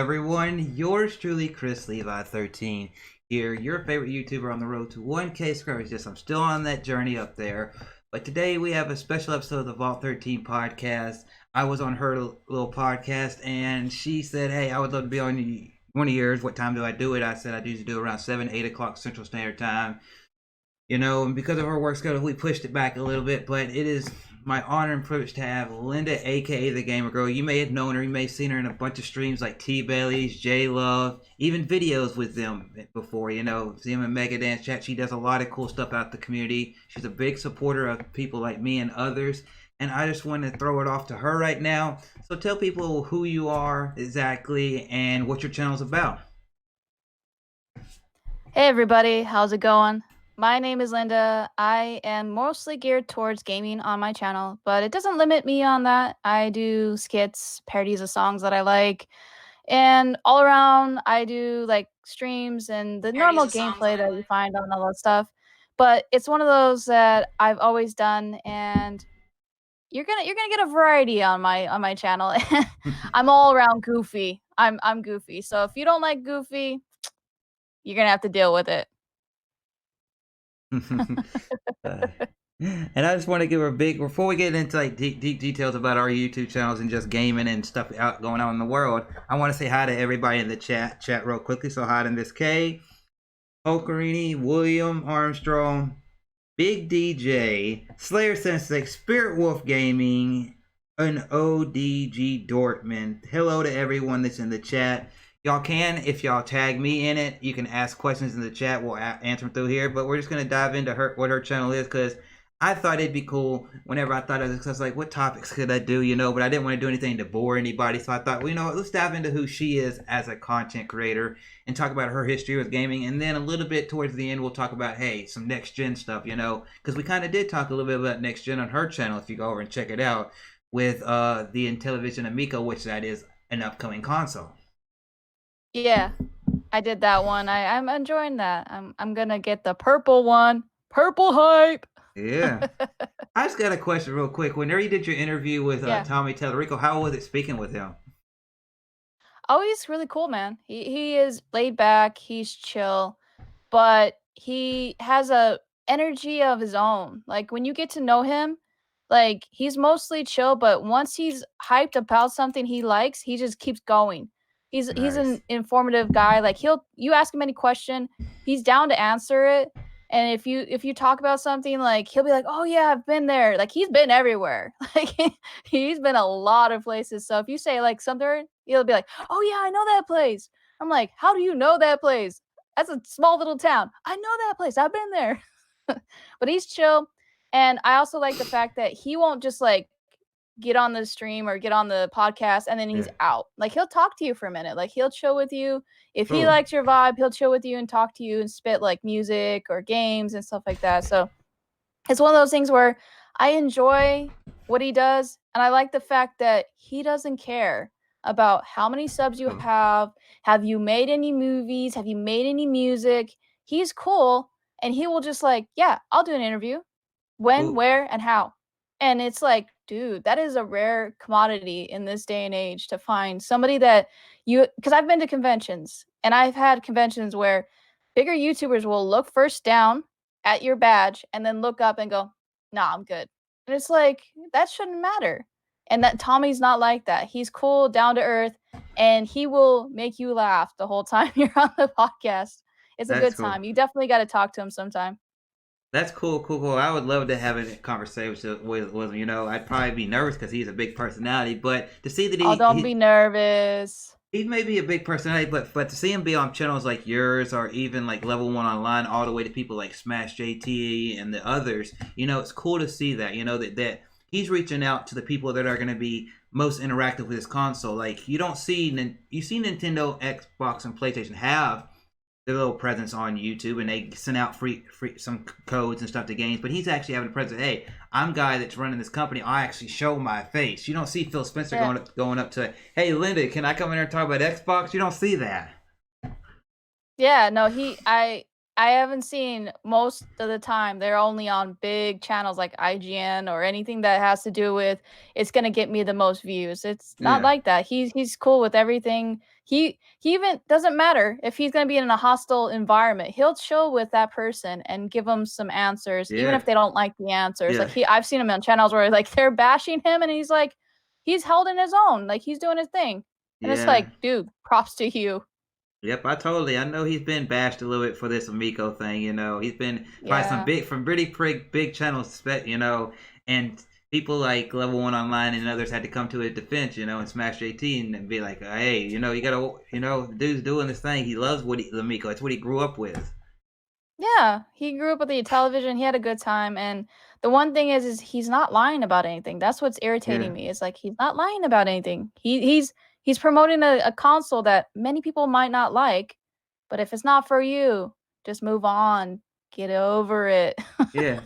everyone? Yours truly, Chrislevi13 here, your favorite YouTuber on the road to 1K subscribers. Yes, I'm still on that journey up there. But today we have a special episode of the Vault 13 podcast. I was on her little podcast and she said, hey, I would love to be on one of yours. What time do I do it? I said I usually do around 7, 8 o'clock Central Standard Time. You know, and because of her work schedule, we pushed it back a little bit, but it is my honor and privilege to have Linda Aka the Gamergirl. You may have known her, you may have seen her in a bunch of streams like T-Bellies, J-Love, even videos with them before, you know, see them in Mega Dance Chat. She does a lot of cool stuff out the community. She's a big supporter of people like me and others, and I just want to throw it off to her right now. So tell people who you are exactly and what your channel's about. Hey everybody, how's it going? My name is Linda. I am mostly geared towards gaming on my channel, but it doesn't limit me on that. I do skits, parodies of songs that I like, and all around I do like streams and the normal gameplay that you find on all that stuff. But it's one of those that I've always done, and you're gonna get a variety on my channel. I'm all around goofy. I'm goofy. So if you don't like goofy, you're gonna have to deal with it. And I just want to give her a big, before we get into like deep details about our YouTube channels and just gaming and stuff going on in the world, I want to say hi to everybody in the chat real quickly. So hi to Miss K, Ocarini, William Armstrong, Big DJ, Slayer Sensei, Spirit Wolf Gaming, and ODG Dortmund. Hello to everyone that's in the chat. Y'all can, if y'all tag me in it, you can ask questions in the chat. We'll answer them through here. But we're just going to dive into what her channel is, because I thought it'd be cool whenever I thought of this. I was like, what topics could I do, you know? But I didn't want to do anything to bore anybody. So I thought, well, you know what? Let's dive into who she is as a content creator and talk about her history with gaming. And then a little bit towards the end, we'll talk about, hey, some next-gen stuff, you know? Because we kind of did talk a little bit about next-gen on her channel, if you go over and check it out, with the Intellivision Amico, which that is an upcoming console. Yeah, I did that one. I'm enjoying that. I'm gonna get the purple one. Purple hype. Yeah. I just got a question real quick. Whenever you did your interview with Tommy Tellerico, how was it speaking with him? Oh, he's really cool, man. He is laid back. He's chill, but he has a energy of his own. Like when you get to know him, like he's mostly chill, but once he's hyped about something he likes, he just keeps going. He's an informative guy. Like you ask him any question, he's down to answer it. And if you talk about something, like he'll be like, "Oh yeah, I've been there." Like he's been everywhere. Like he's been a lot of places. So if you say like something, he'll be like, "Oh yeah, I know that place." I'm like, "How do you know that place? That's a small little town. I know that place. I've been there." But he's chill. And I also like the fact that he won't just like get on the stream or get on the podcast and then he's out. Like he'll talk to you for a minute. Like he'll chill with you. If he likes your vibe, he'll chill with you and talk to you and spit like music or games and stuff like that. So it's one of those things where I enjoy what he does, and I like the fact that he doesn't care about how many subs you have. Have you made any movies? Have you made any music? He's cool, and he will just like, yeah, I'll do an interview. When, where, and how. And it's like, dude, that is a rare commodity in this day and age to find somebody that because I've been to conventions, and I've had conventions where bigger YouTubers will look first down at your badge and then look up and go, nah, I'm good. And it's like, that shouldn't matter. And that Tommy's not like that. He's cool, down to earth, and he will make you laugh the whole time you're on the podcast. It's a good time. You definitely got to talk to him sometime. That's cool. I would love to have a conversation with him. You know, I'd probably be nervous because he's a big personality, but to see that don't be nervous. He may be a big personality, but to see him be on channels like yours or even like Level 1 Online, all the way to people like Smash JT and the others, you know, it's cool to see that, you know, that he's reaching out to the people that are going to be most interactive with his console. Like you see Nintendo, Xbox, and PlayStation have their little presence on YouTube, and they send out free some codes and stuff to games. But he's actually having a presence. Hey, I'm a guy that's running this company. I actually show my face. You don't see Phil Spencer going up to, hey Linda, can I come in here and talk about Xbox? You don't see that. Yeah, no, I haven't seen most of the time, they're only on big channels like IGN or anything that has to do with it's gonna get me the most views. It's not Yeah, like that. He's cool with everything. He even doesn't matter if he's gonna be in a hostile environment. He'll chill with that person and give them some answers, even yeah, if they don't like the answers. yeah, Like I've seen him on channels where like they're bashing him and he's like, he's held in his own, like he's doing his thing. And it's yeah. like, dude, props to you. Yep, I know he's been bashed a little bit for this Amico thing. He's been by some Yeah. big from big channels, and people like Level One Online and others had to come to his defense, and smash JT and be like, hey, you gotta, the dude's doing this thing. He loves Amico. It's what he grew up with. Yeah, he grew up with the television, he had a good time, and the one thing is he's not lying about anything. That's what's Yeah, irritating me. It's like he's not lying about anything. He's promoting a console that many people might not like, but if it's not for you, just move on. Get over it. yeah.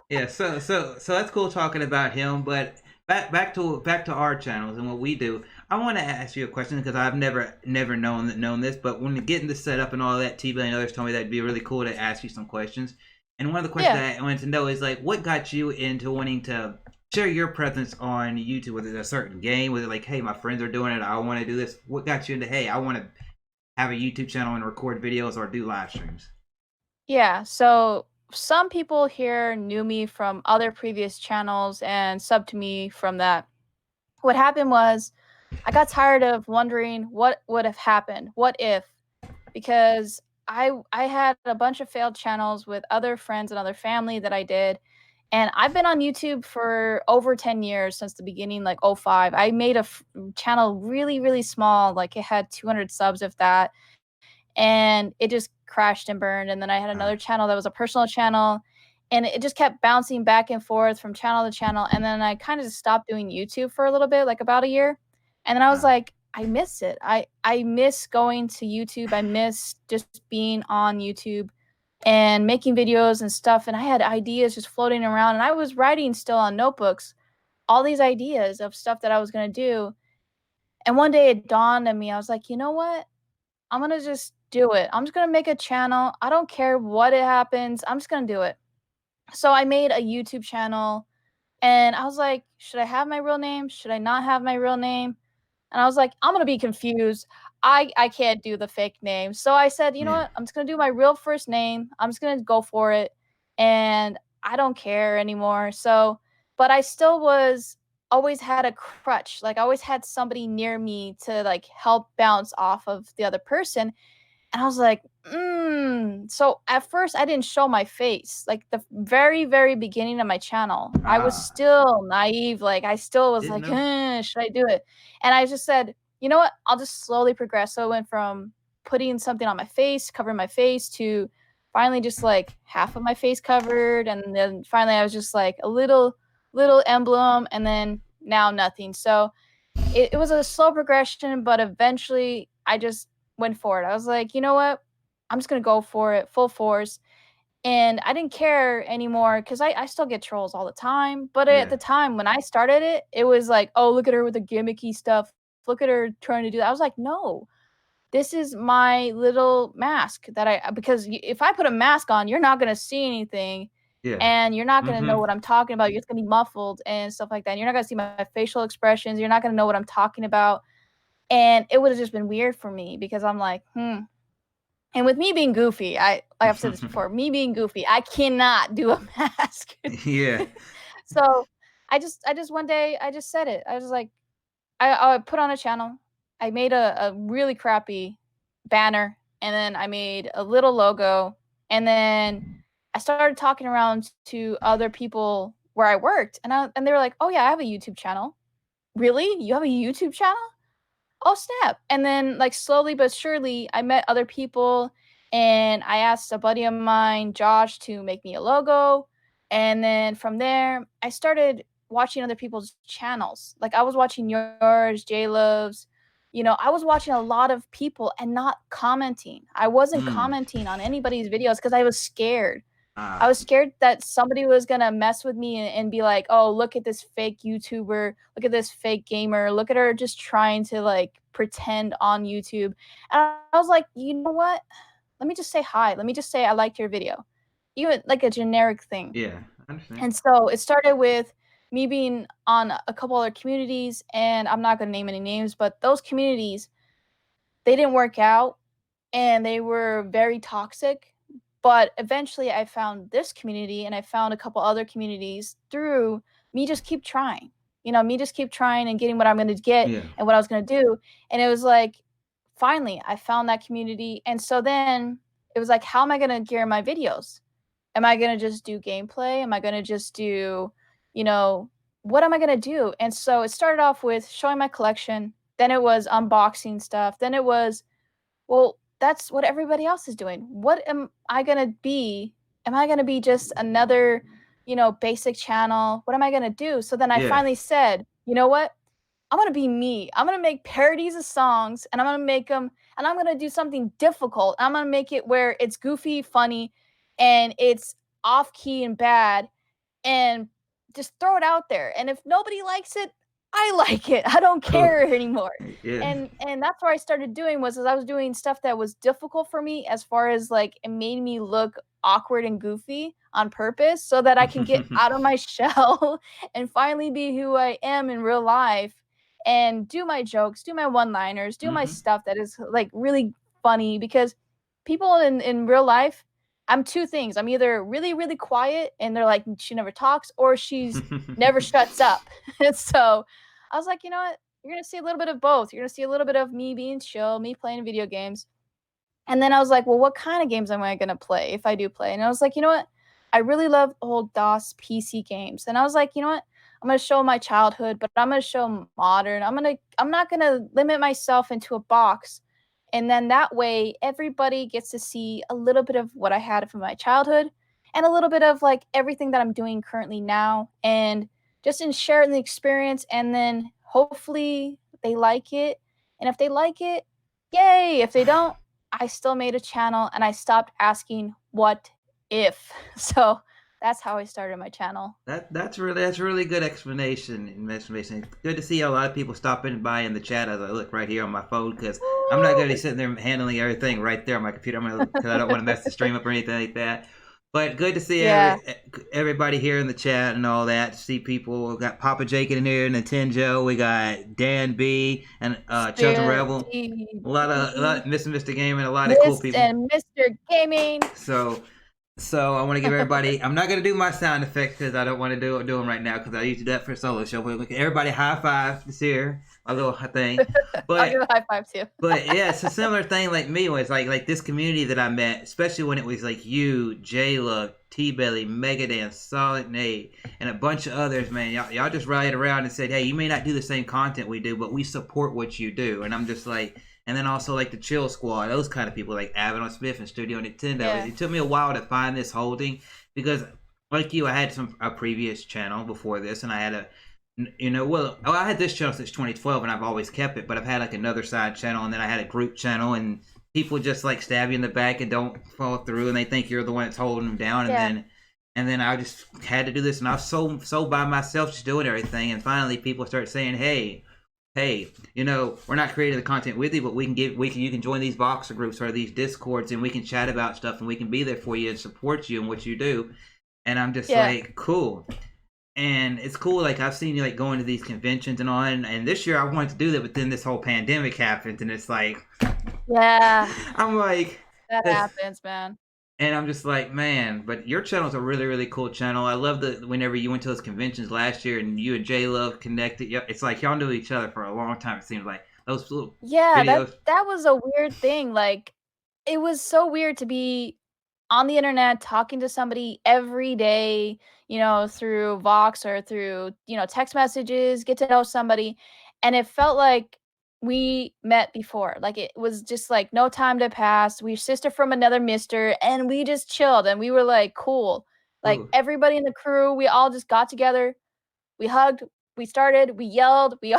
Yeah, so that's cool talking about him, but back to our channels and what we do. I want to ask you a question because I've never known this, but when getting this set up and all that, T-Bell and others told me that'd be really cool to ask you some questions. And one of the questions Yeah. that I wanted to know is like, what got you into wanting to share your presence on YouTube? Was it a certain game? Was it like, hey, my friends are doing it, I want to do this? What got you into, hey, I want to have a YouTube channel and record videos or do live streams? Yeah, so some people here knew me from other previous channels and subbed to me from that. What happened was I got tired of wondering what would have happened. What if? Because I had a bunch of failed channels with other friends and other family that I did. And I've been on YouTube for over 10 years since the beginning, like '05. I made a channel really, really small, like it had 200 subs, if that, and it just crashed and burned. And then I had Uh, another channel that was a personal channel, and it just kept bouncing back and forth from channel to channel. And then I kind of just stopped doing YouTube for a little bit, like about a year. And then I was uh, like, I miss it. I miss going to YouTube. I miss just being on YouTube and making videos and stuff. And I had ideas just floating around, and I was writing still on notebooks all these ideas of stuff that I was going to do. And one day it dawned on me. I was like, you know what? I'm gonna just do it. I'm just gonna make a channel. I don't care what it happens. I'm just gonna do it. So I made a YouTube channel and I was like, should I have my real name? Should I not have my real name? And I was like, I'm gonna be confused. I can't do the fake name. So I said, you know yeah, what? I'm just gonna do my real first name. I'm just gonna go for it. And I don't care anymore. So, but I still was always had a crutch. Like I always had somebody near me to like help bounce off of the other person. And I was like, "Mm." So at first, I didn't show my face. Like the very, very beginning of my channel, I was ah, still naive. Like I still was didn't like, know. should I do it?" And I just said, "You know what? I'll just slowly progress." So it went from putting something on my face, covering my face, to finally just like half of my face covered, and then finally I was just like a little emblem, and then now nothing. So it was a slow progression, but eventually I just went for it. I was like, you know what? I'm just gonna go for it full force. And I didn't care anymore because I still get trolls all the time. But at Yeah, the time when I started it, it was like, oh, look at her with the gimmicky stuff. Look at her trying to do that. I was like, no, this is my little mask that because if I put a mask on, you're not gonna see anything, yeah. and you're not gonna know Mm-hmm. what I'm talking about. You're just gonna be muffled and stuff like that. And you're not gonna see my facial expressions. You're not gonna know what I'm talking about. And it would have just been weird for me because I'm like, hmm. And with me being goofy, like I've said this before, me being goofy, I cannot do a mask. Yeah, So I just one day I just said it. I was like, I put on a channel. I made a really crappy banner, and then I made a little logo, and then I started talking around to other people where I worked, and they were like, "Oh yeah, I have a YouTube channel." Really? You have a YouTube channel? Oh, snap. And then, like, slowly but surely, I met other people, and I asked a buddy of mine, Josh, to make me a logo. And then from there, I started watching other people's channels. Like, I was watching yours, J Love's. I was watching a lot of people and not commenting. I wasn't mm, commenting on anybody's videos because I was scared. I ah, was scared that somebody was gonna mess with me and be like, "Oh, look at this fake YouTuber. Look at this fake gamer. Look at her just trying to like pretend on YouTube." And I was like, "You know what? let me just say hi. Let me just say I liked your video. Even like a generic thing. Yeah, I understand. And so it started with me being on a couple other communities, and I'm not going to name any names, but those communities, they didn't work out and they were very toxic. But eventually I found this community and I found a couple other communities through me just keep trying. Me just keep trying and getting what I'm going to get Yeah. and what I was going to do. And it was like, finally, I found that community. And so then it was like, how am I going to gear my videos? Am I going to just do gameplay? Am I going to just do, you know, what am I going to do? And so it started off with showing my collection. Then it was unboxing stuff. Then it was, well, that's what everybody else is doing. What am I gonna be? Am I gonna be just another, basic channel? What am I gonna do? So then I Yeah. finally said, you know what? I'm gonna be me. I'm gonna make parodies of songs and I'm gonna make them and I'm gonna do something difficult. I'm gonna make it where it's goofy, funny, and it's off key and bad and just throw it out there. And if nobody likes it, I like it. I don't Cool. care anymore. Yeah. And that's what I started doing was as I was doing stuff that was difficult for me as far as like it made me look awkward and goofy on purpose so that I can get out of my shell and finally be who I am in real life and do my jokes, do my one-liners, do my Hmm. stuff that is like really funny because people in real life I'm two things. I'm either really, really quiet and they're like, she never talks, or she's never shuts up. And so I was like, you know what? You're going to see a little bit of both. You're going to see a little bit of me being chill, me playing video games. And then I was like, well, what kind of games am I going to play if I do play? And I was like, you know what? I really love old DOS PC games. And I was like, you know what? I'm going to show my childhood, but I'm going to show modern. I'm not going to limit myself into a box. And then that way everybody gets to see a little bit of what I had from my childhood and a little bit of like everything that I'm doing currently now and just in sharing the experience and then hopefully they like it. And if they like it, yay. If they don't, I still made a channel and I stopped asking what if. So that's how I started my channel. That's really good explanation. It's good to see a lot of people stopping by in the chat as I look right here on my phone because I'm not going to be sitting there handling everything right there on my computer. Because I don't want to mess the stream up or anything like that. But good to see Yeah. everybody here in the chat and all that. To see people, we got Papa Jake in here, Nintendo. We got Dan B and Children Spirit Rebel. A lot, TV. Mr. Gaming, a lot of cool Miss people. and Mr. Gaming. So I want to give everybody. I'm not gonna do my sound effects because I don't want to do them right now because I usually do that for a solo show. But everybody, high five this here, a little thing. I'll give But a high five too. yeah, it's a similar thing like me was like this community that I met, especially when it was like you, J Love, T Belly, Megadance, Solid Nate, and a bunch of others. Man, y'all just rallied around and said, hey, you may not do the same content we do, but we support what you do. And I'm just like. And then also like the Chill Squad, those kind of people like Avalon Smith and Studio Nintendo. Yeah. It took me a while to find this holding because, like you, I had a previous channel before this, and I had I had this channel since 2012, and I've always kept it. But I've had like another side channel, and then I had a group channel, and people just like stab you in the back and don't follow through, and they think you're the one that's holding them down, and then I just had to do this, and I was so by myself just doing everything, and finally people start saying, hey, we're not creating the content with you, but you can join these Voxer groups or these Discords, and we can chat about stuff, and we can be there for you and support you in what you do. And I'm just like, cool. And it's cool. Like I've seen you like going to these conventions and all, and this year I wanted to do that, but then this whole pandemic happened, and it's like, yeah, I'm like, that happens, man. And I'm just like, man, but your channel's a really, really cool channel. I love that whenever you went to those conventions last year and you and J Love connected, it's like y'all knew each other for a long time. It seems like those little videos. That was a weird thing. Like, it was so weird to be on the internet talking to somebody every day, through Vox or through, text messages, get to know somebody. And it felt like we met before. Like it was just like no time to pass. We sister from another mister and we just chilled and we were like, cool. Like Ooh. everybody in the crew, we all just got together, we hugged, we started, we yelled, we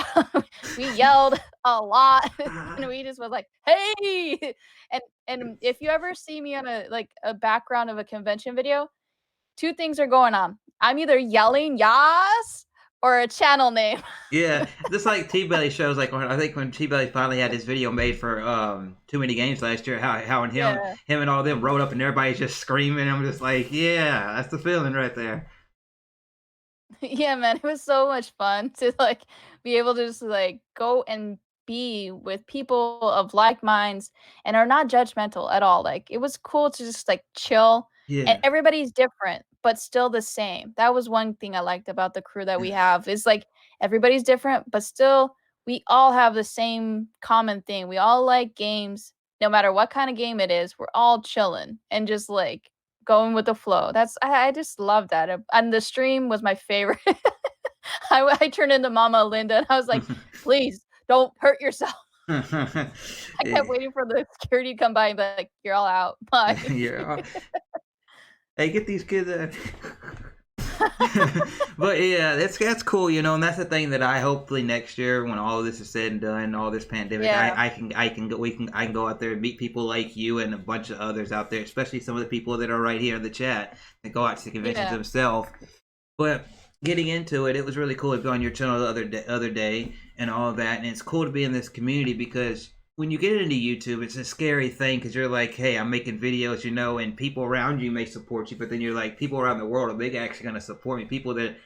yelled a lot, and we just was like, "Hey!" And if you ever see me on a background of a convention video, two things are going on. I'm either yelling "Yas" or a channel name. Yeah, just like T-Belly shows, like I think when T-Belly finally had his video made for Too Many Games last year, how and Yeah. him and all them rode up and everybody's just screaming. I'm just like, yeah, that's the feeling right there. Yeah, man, it was so much fun to, like, be able to just, like, go and be with people of like minds and are not judgmental at all. Like, it was cool to just, like, chill, and Yeah. everybody's different, but still the same. That was one thing I liked about the crew that we have, is, like, everybody's different, but still, we all have the same common thing. We all like games, no matter what kinda game it is, we're all chilling and just, like, going with the flow. I just love that, and the stream was my favorite. I turned into Mama Linda, and I was like, "Please, don't hurt yourself." I kept waiting for the security to come by and be like, "You're all out. Bye." Yeah. Hey, get these kids out. But yeah, that's cool, you know, and that's the thing that I hopefully next year when all of this is said and done, all this pandemic, Yeah. I can go I can go out there and meet people like you and a bunch of others out there, especially some of the people that are right here in the chat that go out to conventions Yeah. themselves. But getting into it, it was really cool to be on your channel the other day and all of that, and it's cool to be in this community because when you get into YouTube, it's a scary thing because you're like, hey, I'm making videos, you know, and people around you may support you, but then you're like, people around the world, are they actually going to support me? People that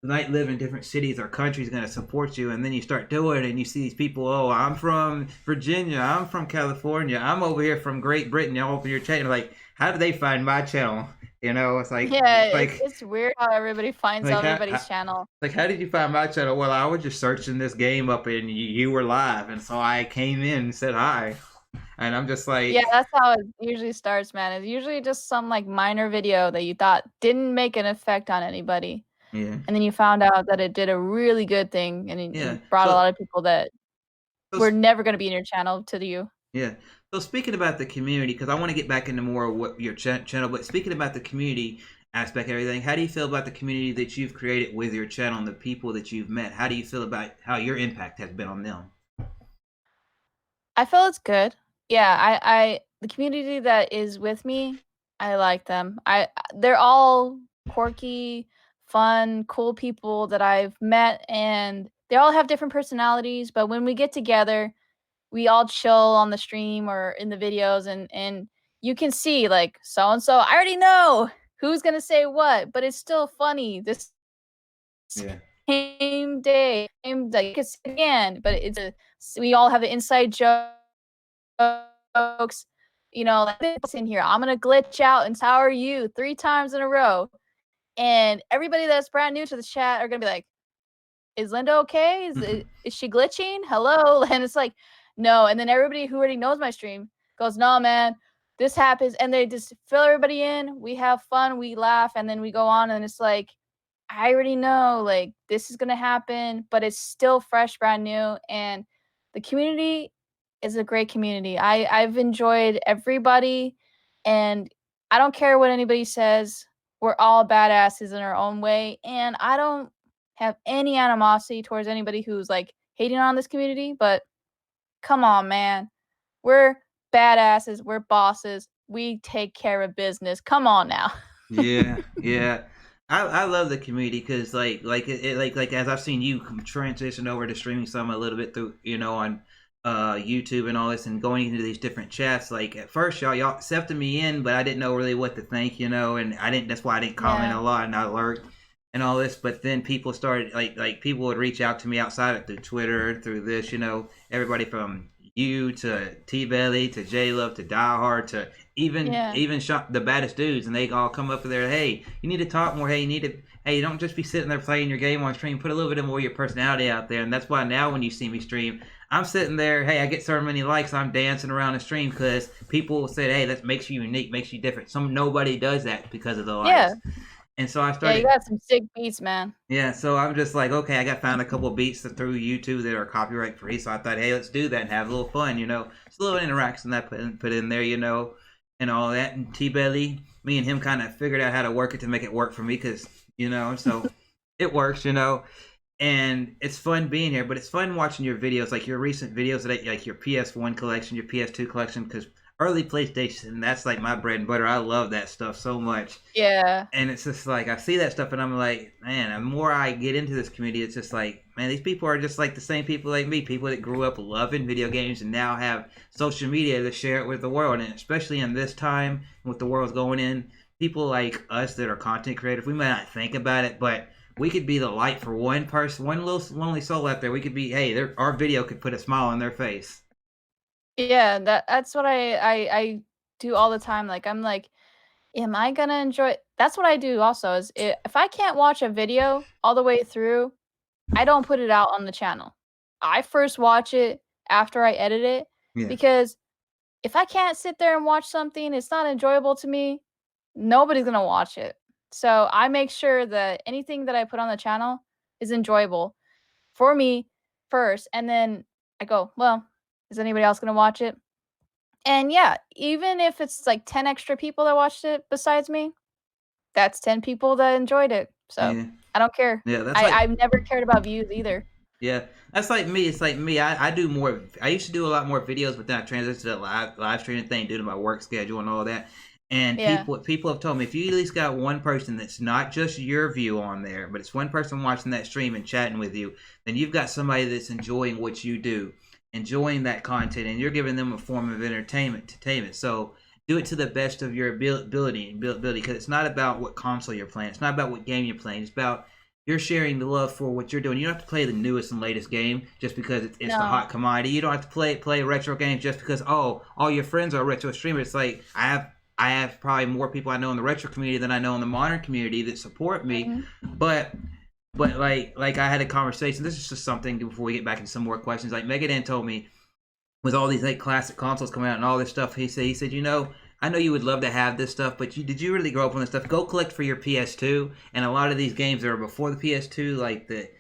might live in different cities or countries going to support you, and then you start doing it and you see these people, oh, I'm from Virginia, I'm from California, I'm over here from Great Britain, y'all open your channel, like, how do they find my channel? You know, it's like, Yeah, it's weird how everybody finds like everybody's channel. like, how did you find my channel? Well, I was just searching this game up and you were live, and so I came in and said hi. And I'm just like, Yeah, that's how it usually starts, man. It's usually just some, like, minor video that you thought didn't make an effect on anybody, yeah, and then you found out that it did a really good thing, and yeah. it brought a lot of people that So were never gonna be in your channel to you. yeah. So speaking about the community, because I want to get back into more of what your channel, but speaking about the community aspect, everything, how do you feel about the community that you've created with your channel and the people that you've met? How do you feel about how your impact has been on them? I feel it's good. Yeah, I the community that is with me, I like them. They're all quirky, fun, cool people that I've met, and they all have different personalities, but when we get together, we all chill on the stream or in the videos, and you can see, like, so and so, I already know who's gonna say what, but it's still funny. This Yeah. same day, same, like, it's again, but we all have the inside jokes, you know, like, this in here, I'm gonna glitch out and how are you 3 times in a row, and everybody that's brand new to the chat are gonna be like, "Is Linda okay? Is she glitching? Hello?" And it's like, "No," and then everybody who already knows my stream goes, "No, man, this happens," and they just fill everybody in, we have fun, we laugh, and then we go on, and it's like, I already know, like, this is gonna happen, but it's still fresh, brand new, and the community is a great community. I've enjoyed everybody, and I don't care what anybody says. We're all badasses in our own way, and I don't have any animosity towards anybody who's, like, hating on this community, but come on, man. We're badasses, we're bosses, we take care of business. Come on now. Yeah, yeah. I love the community because like as I've seen you transition over to streaming some a little bit through, you know, on YouTube and all this and going into these different chats. Like at first y'all accepted me in, but I didn't know really what to think, you know, and I didn't, that's why I didn't comment Yeah. a lot and I lurked and all this. But then people started like people would reach out to me outside of through Twitter, through this, you know, everybody from you to T Belly to J Love to Die Hard to Yeah. even the baddest dudes, and they all come up there. Hey, you need to talk more. Hey, you need to. Hey, don't just be sitting there playing your game on stream. Put a little bit more of your personality out there, and that's why now when you see me stream, I'm sitting there. Hey, I get so many likes. I'm dancing around the stream because people said, "Hey, that makes you unique, makes you different." Nobody does that because of the Yeah. likes, and so I Yeah, you started. got some sick beats, man. Yeah, so I'm just like, okay, I got found a couple of beats through YouTube that are copyright free, so I thought, hey, let's do that and have a little fun, you know. It's a little interaction that put in there, you know, and all that. And T Belly, me and him kind of figured out how to work it to make it work for me, because you know, so it works, you know. And it's fun being here, but it's fun watching your videos, like your recent videos, that like your PS1 collection, your PS2 collection, because early PlayStation. That's like my bread and butter. I love that stuff so much. Yeah. And it's just like I see that stuff and I'm like, man, the more I get into this community, it's just like, man, these people are just like the same people like me, people that grew up loving video games and now have social media to share it with the world. And especially in this time with the world's going in, people like us that are content creators, we might not think about it, but we could be the light for one person, one little lonely soul out there. We could be, hey, our video could put a smile on their face. Yeah, that's what I do all the time. Like I'm like, am I gonna enjoy it? That's what I do also is if I can't watch a video all the way through, I don't put it out on the channel. I first watch it after I edit it Yeah, because if I can't sit there and watch something, it's not enjoyable to me, nobody's gonna watch it. So I make sure that anything that I put on the channel is enjoyable for me first, and then I go, well, is anybody else gonna watch it? And yeah, even if it's like 10 extra people that watched it besides me, that's 10 people that enjoyed it. So yeah, I don't care. yeah. That's like I've never cared about views either. yeah, that's like me. It's like me. I do more. I used to do a lot more videos, but then I transitioned to the live streaming thing due to my work schedule and all that. And Yeah. people have told me if you at least got one person that's not just your view on there, but it's one person watching that stream and chatting with you, then you've got somebody that's enjoying what you do, enjoying that content, and you're giving them a form of entertainment. So do it to the best of your ability, because it's not about what console you're playing. It's not about what game you're playing. It's about you're sharing the love for what you're doing. You don't have to play the newest and latest game just because it's the No. hot commodity. You don't have to play retro games just because all your friends are retro streamers. It's like I have probably more people I know in the retro community than I know in the modern community that support me. Mhm. But like I had a conversation. This is just something before we get back into some more questions. Like Megadan told me with all these like classic consoles coming out and all this stuff, he said, I know you would love to have this stuff, but did you really grow up on this stuff? Go collect for your PS2, and a lot of these games that are before the PS2, like the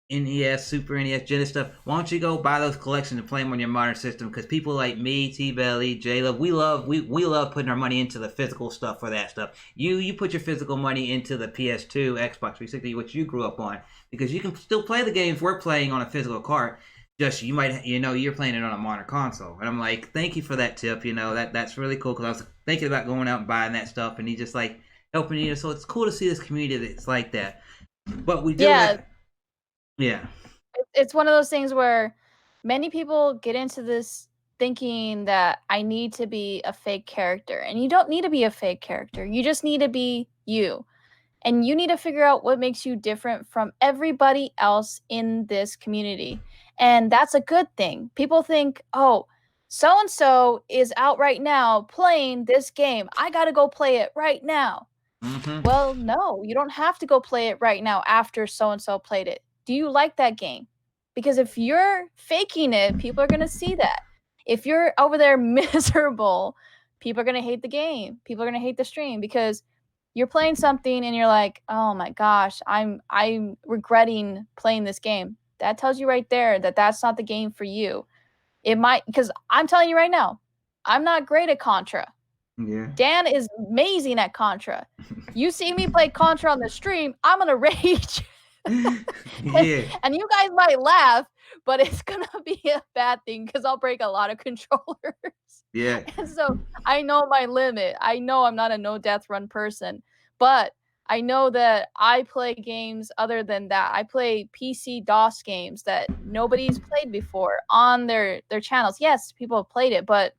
NES, Super NES, Genesis stuff. Why don't you go buy those collections and play them on your modern system? Because people like me, T Belly, J Love, we love putting our money into the physical stuff for that stuff. You put your physical money into the PS2, Xbox 360, which you grew up on, because you can still play the games we're playing on a physical cart. Just you're playing it on a modern console, and I'm like, thank you for that tip. That's really cool because I was thinking about going out and buying that stuff, and he just like helping you. So it's cool to see this community that's like that. But we do Yeah, have, yeah. it's one of those things where many people get into this thinking that I need to be a fake character, and you don't need to be a fake character. You just need to be you. And you need to figure out what makes you different from everybody else in this community. And that's a good thing. People think, oh, so and so is out right now playing this game. I got to go play it right now. Mm-hmm. Well, no, you don't have to go play it right now after so and so played it. Do you like that game? Because if you're faking it, people are going to see that. If you're over there miserable, people are going to hate the game. People are going to hate the stream because you're playing something and you're like, "Oh my gosh, I'm regretting playing this game." That tells you right there that that's not the game for you. It might, because I'm telling you right now, I'm not great at Contra. Yeah. Dan is amazing at Contra. You see me play Contra on the stream, I'm gonna rage. Yeah. And you guys might laugh, but it's gonna be a bad thing because I'll break a lot of controllers. Yeah. And so I know my limit. I know I'm not a no death run person, but I know that I play games other than that. I play PC DOS games that nobody's played before on their channels. Yes, people have played it, but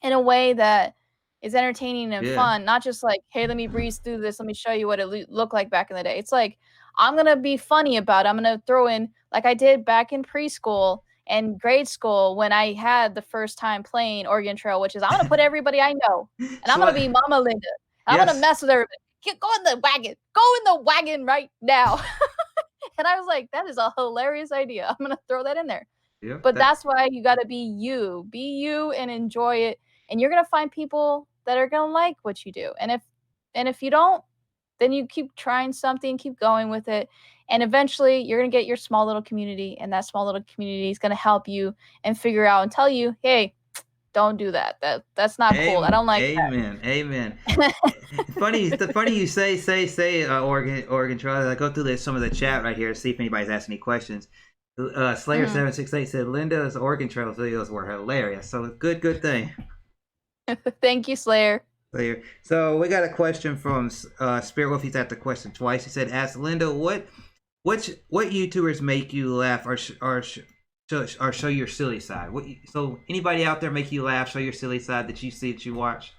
in a way that is entertaining and Yeah. fun, not just like, "Hey, let me breeze through this. Let me show you what it looked like back in the day." It's like, I'm gonna be funny about it. I'm gonna throw in, like I did back in preschool and grade school when I had the first time playing Oregon Trail, which is I'm gonna put everybody I know, and I'm So gonna be Mama Linda. I'm gonna yes. mess with everybody. Go in the wagon. Go in the wagon right now. And I was like, that is a hilarious idea. I'm gonna throw that in there. Yep. But that's why you gotta be you. Be you and enjoy it, and you're gonna find people that are gonna like what you do. And if you don't, then you keep trying something, keep going with it, and eventually you're gonna get your small little community, and that small little community is gonna help you and figure out and tell you, hey, don't do that. That's not cool. I don't like Amen. Amen. that. Funny you say Oregon Trail. I go through some of the chat right here to see if anybody's asking any questions. Mhm. Slayer768 said Linda's Oregon Trail videos were hilarious. So good thing. Thank you, Slayer. There. So we got a question from Spirit Wolf. He's asked the question twice. He said, "Ask Linda what YouTubers make you laugh or show your silly side? So anybody out there make you laugh, show your silly side that you see that you watch?"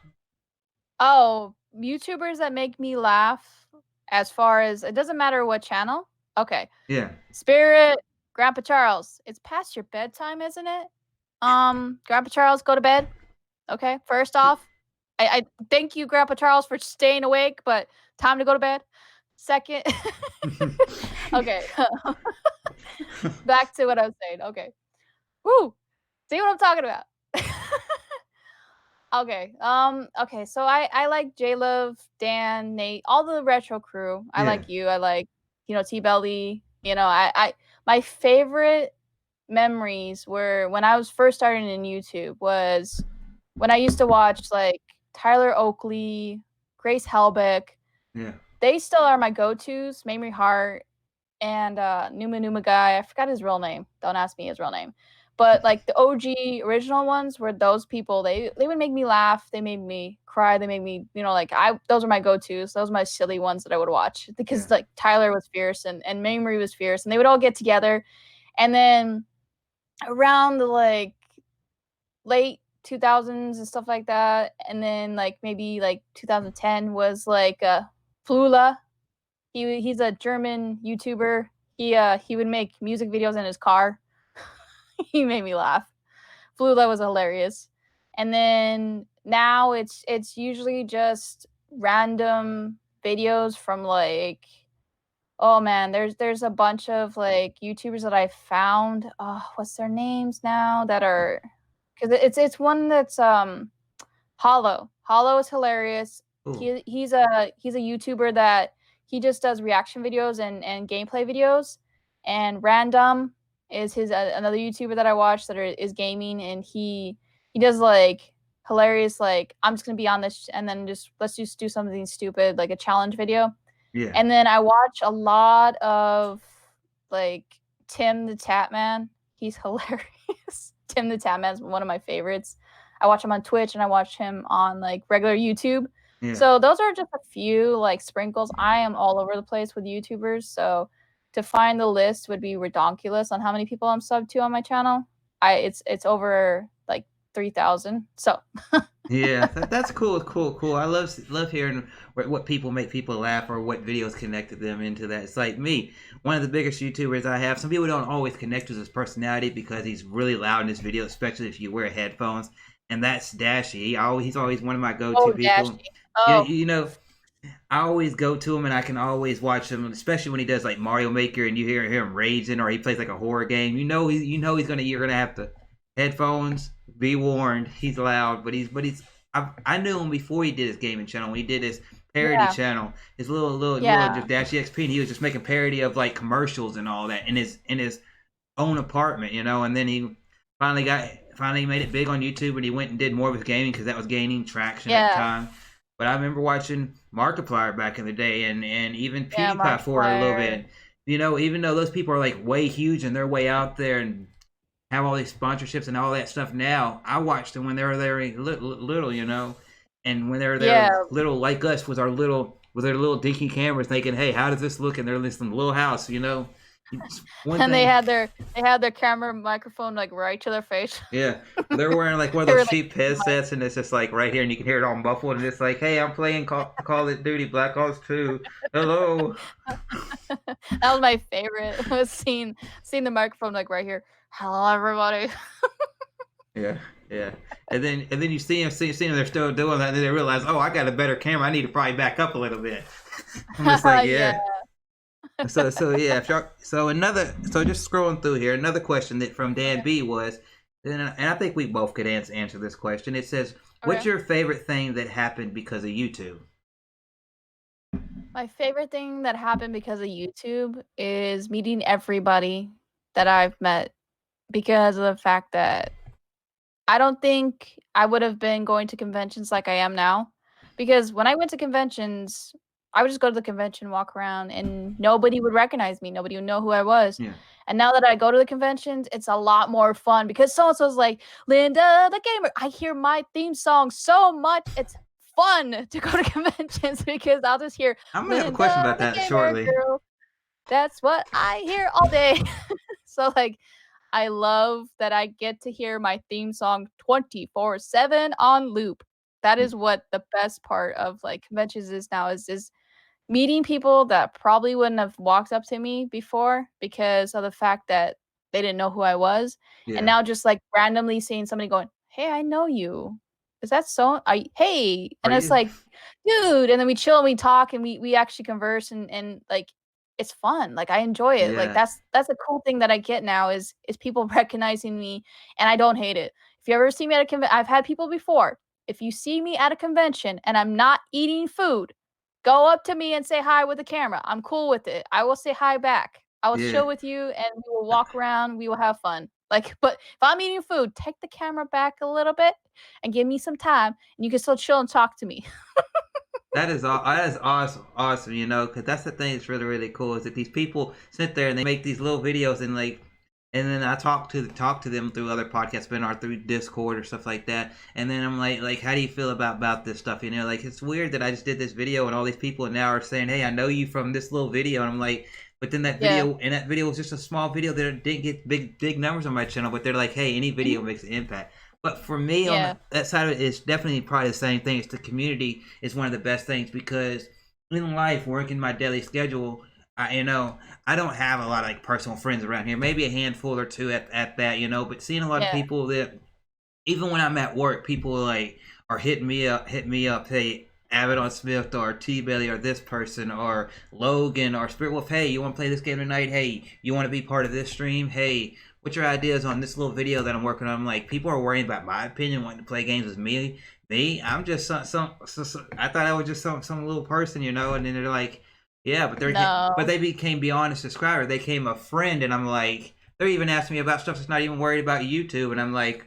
Oh, YouTubers that make me laugh, as far as it doesn't matter what channel. Okay, Yeah. Spirit, Grandpa Charles. It's past your bedtime, isn't it? Grandpa Charles, go to bed. Okay, first off, I thank you, Grandpa Charles, for staying awake, but time to go to bed. Second, okay, back to what I was saying. Okay, woo, see what I'm talking about. Okay, so I like J-Love, Dan, Nate, all the retro crew. I Yeah. like you. I like, T-Belly. I my favorite memories were when I was first starting in YouTube was when I used to watch like Tyler Oakley, Grace Helbig. Yeah. They still are my go-tos, Mamrie Hart and Numa Numa guy. I forgot his real name. Don't ask me his real name. But like the OG original ones were those people. They would make me laugh. They made me cry. They made me, like those are my go-tos. Those are my silly ones that I would watch because Yeah. like Tyler was fierce and Mamrie was fierce and they would all get together. And then around the like late 2000s and stuff like that, and then like maybe like 2010 was like Flula. He's a German YouTuber. He would make music videos in his car. He made me laugh. Flula was hilarious. And then now it's usually just random videos from like, oh man, there's a bunch of like YouTubers that I found. Oh, what's their names now that are, because it's one that's Hollow. Hollow is hilarious. Cool. He's a YouTuber that he just does reaction videos and gameplay videos. And Random is his another YouTuber that I watch that is gaming, and he does like hilarious, like I'm just gonna be on this and then let's just do something stupid like a challenge video. Yeah. And then I watch a lot of like Tim the Tatman. He's hilarious. Tim the Tatman's one of my favorites. I watch him on Twitch and I watch him on like regular YouTube. Yeah. So those are just a few like sprinkles. I am all over the place with YouTubers, so to find the list would be redonkulous on how many people I'm subbed to on my channel. It's over like 3,000. So Yeah, that's cool. Cool. I love hearing what people make people laugh or what videos connected them into that. It's like me, one of the biggest YouTubers I have. Some people don't always connect with his personality because he's really loud in his video, especially if you wear headphones. And that's Dashy. He's always one of my go-to people. Dashy. Oh, I always go to him and I can always watch him, especially when he does like Mario Maker and you hear him raging or he plays like a horror game. You're gonna have to headphones. Be warned, he's loud, but I knew him before he did his gaming channel. When he did his parody channel, his little just Dash XP, and he was just making parody of like commercials and all that in his own apartment, And then he finally made it big on YouTube, and he went and did more of his gaming because that was gaining traction at the time. But I remember watching Markiplier back in the day, and even PewDiePie for a little bit. Even though those people are like way huge and they're way out there and have all these sponsorships and all that stuff now, I watched them when they were there little, and when they were there little like us with their little dinky cameras, thinking, hey, how does this look? And they're listening to Little House, They had their camera microphone like right to their face. Yeah, they're wearing like one of those cheap headsets, and it's just like right here, and you can hear it all muffled, and it's like, hey, I'm playing Call of Duty Black Ops 2. Hello. That was my favorite. Was seeing the microphone like right here. Hello, everybody. Yeah. And then you see them they're still doing that, and then they realize, oh, I got a better camera. I need to probably back up a little bit. I'm just like, yeah. So yeah, so just scrolling through here, another question that from Dan B was, and I think we both could answer this question. It says, what's your favorite thing that happened because of YouTube? My favorite thing that happened because of YouTube is meeting everybody that I've met, because of the fact that I don't think I would have been going to conventions like I am now. Because when I went to conventions, I would just go to the convention, walk around, and nobody would recognize me. Nobody would know who I was. Yeah. And now that I go to the conventions, it's a lot more fun because so and so's like Linda the Gamer. I hear my theme song so much. It's fun to go to conventions because I'll just hear I'm gonna have a question Linda about the that Gamer shortly. Girl. That's what I hear all day. So like I love that I get to hear my theme song 24/7 on loop. That is what the best part of like conventions is now is meeting people that probably wouldn't have walked up to me before because of the fact that they didn't know who I was, and Yeah. now just, like, randomly seeing somebody going, "Hey, I know you. Is that so I hey," Are and it's you? like, "Dude," and then we chill and we talk and we actually converse and, like, it's fun, like, I enjoy it, like, Yeah. that's a cool thing that I get now is people recognizing me, and I don't hate it. If you ever see me at a I've had people before, if you see me at a convention and I'm not eating food, go up to me and say hi with the camera. I'm cool with it. I will say hi back. I will Yeah. chill with you and we will walk around. We will have fun. Like, but if I'm eating food, take the camera back a little bit and give me some time and you can still chill and talk to me. That is awesome, awesome. You know, because that's the thing that's really really cool is that these people sit there and they make these little videos and like, and then I talk to them through other podcasts, or through Discord or stuff like that. And then I'm like, how do you feel about this stuff? You know, like it's weird that I just did this video and all these people now are saying, hey, I know you from this little video, and I'm like. But then Yeah. that video was just a small video that didn't get big numbers on my channel. But they're like, hey, any Mhm. video makes an impact. But for me, on Yeah. that side of it, it's definitely probably the same thing. It's the community is one of the best things because in life, working my daily schedule, I don't have a lot of like personal friends around here. Maybe a handful or two at that, But seeing a lot of Yeah. people that even when I'm at work, people like are hitting me up. Hey, Abaddon Smith or T Belly or this person or Logan or Spirit Wolf. Hey, you want to play this game tonight? Hey, you want to be part of this stream? Hey, what's your ideas on this little video that I'm working on? I'm like, people are worrying about my opinion, wanting to play games with me. I'm just I thought I was just some little person, And then they're like, yeah, but No. they became beyond a subscriber. They became a friend, and I'm like, they're even asking me about stuff that's not even worried about YouTube, and I'm like,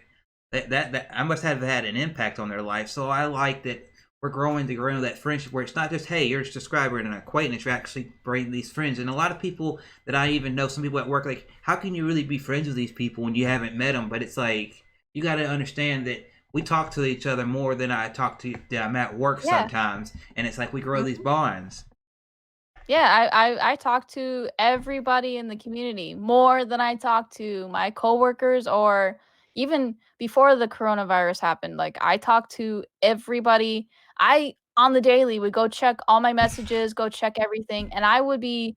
that I must have had an impact on their life. So I like that we're growing to grow that friendship where it's not just hey you're a subscriber and an acquaintance. You're actually bringing these friends. And a lot of people that I even know, some people at work, like how can you really be friends with these people when you haven't met them? But it's like you got to understand that we talk to each other more than that I'm at work Yeah. sometimes, and it's like we grow these Mhm. bonds. Yeah, I talk to everybody in the community more than I talk to my coworkers or even before the coronavirus happened. Like I talk to everybody. I on the daily would go check all my messages, go check everything, and I would be,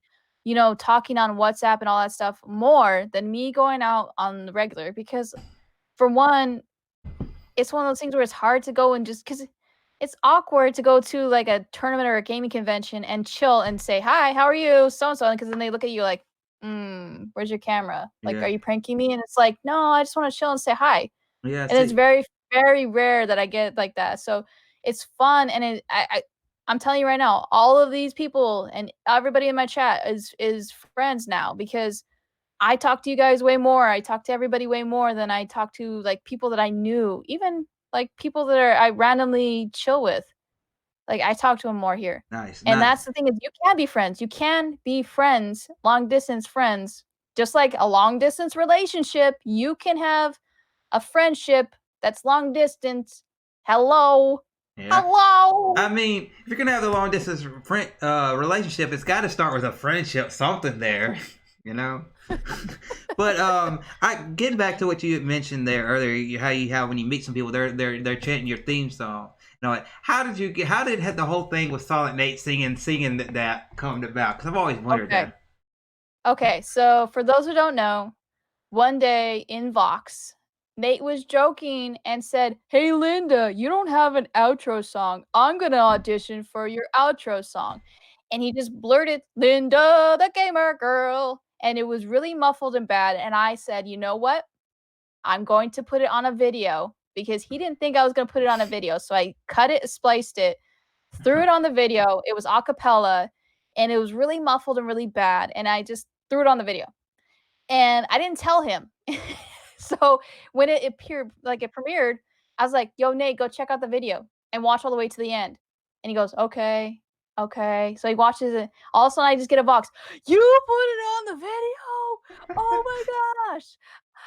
talking on WhatsApp and all that stuff more than me going out on the regular because for one, it's one of those things where it's hard to go and just because it's awkward to go to, like, a tournament or a gaming convention and chill and say, "Hi, how are you? So and so," because then they look at you like, where's your camera? Like, Yeah, are you pranking me?" And it's like, "No, I just wanna chill and say hi." yeah. And it's See, very, very rare that I get like that, so it's fun, and I'm telling you right now, all of these people and everybody in my chat is friends now because I talk to you guys way more. I talk to everybody way more than I talk to, like, people that I knew, even, like, people that I randomly chill with. Like, I talk to them more here. nice, And nice. that's the thing is you can be friends. You can be friends, long distance friends. Just like a long distance relationship, you can have a friendship that's long distance. Hello. Yeah. Hello. I mean, if you're gonna have the long distance relationship, it's got to start with a friendship, something there, you know. But I getting back to what you mentioned there earlier, how when you meet some people, they're chanting your theme song. How did the whole thing with Solid Nate singing that come about? Because I've always wondered Okay. that. Okay, so for those who don't know, one day in Vox, Nate was joking and said, "Hey Linda, you don't have an outro song. I'm gonna audition for your outro song." And he just blurted, "Linda the Gamer Girl." And it was really muffled and bad. And I said, "You know what? I'm going to put it on a video because he didn't think I was gonna put it on a video." So I cut it, spliced it, threw it on the video. It was a cappella and it was really muffled and really bad. And I just threw it on the video and I didn't tell him. So when it appeared like it premiered, I was like, "Yo, Nate, go check out the video and watch all the way to the end." And he goes, "Okay, okay." So he watches it. All of a sudden, I just get a box. "You put it on the video?" Oh my gosh.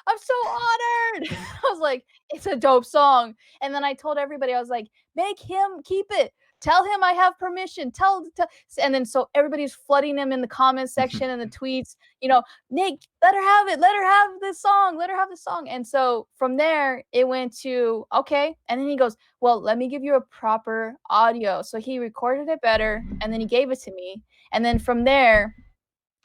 I'm so honored. I was like, it's a dope song. And then I told everybody, I was like, make him keep it. Tell him I have permission. And then so everybody's flooding him in the comment section and the tweets, Nick, let her have it. Let her have this song. Let her have this song. And so from there, it went to, okay. And then he goes, well, let me give you a proper audio. So he recorded it better and then he gave it to me. And then from there,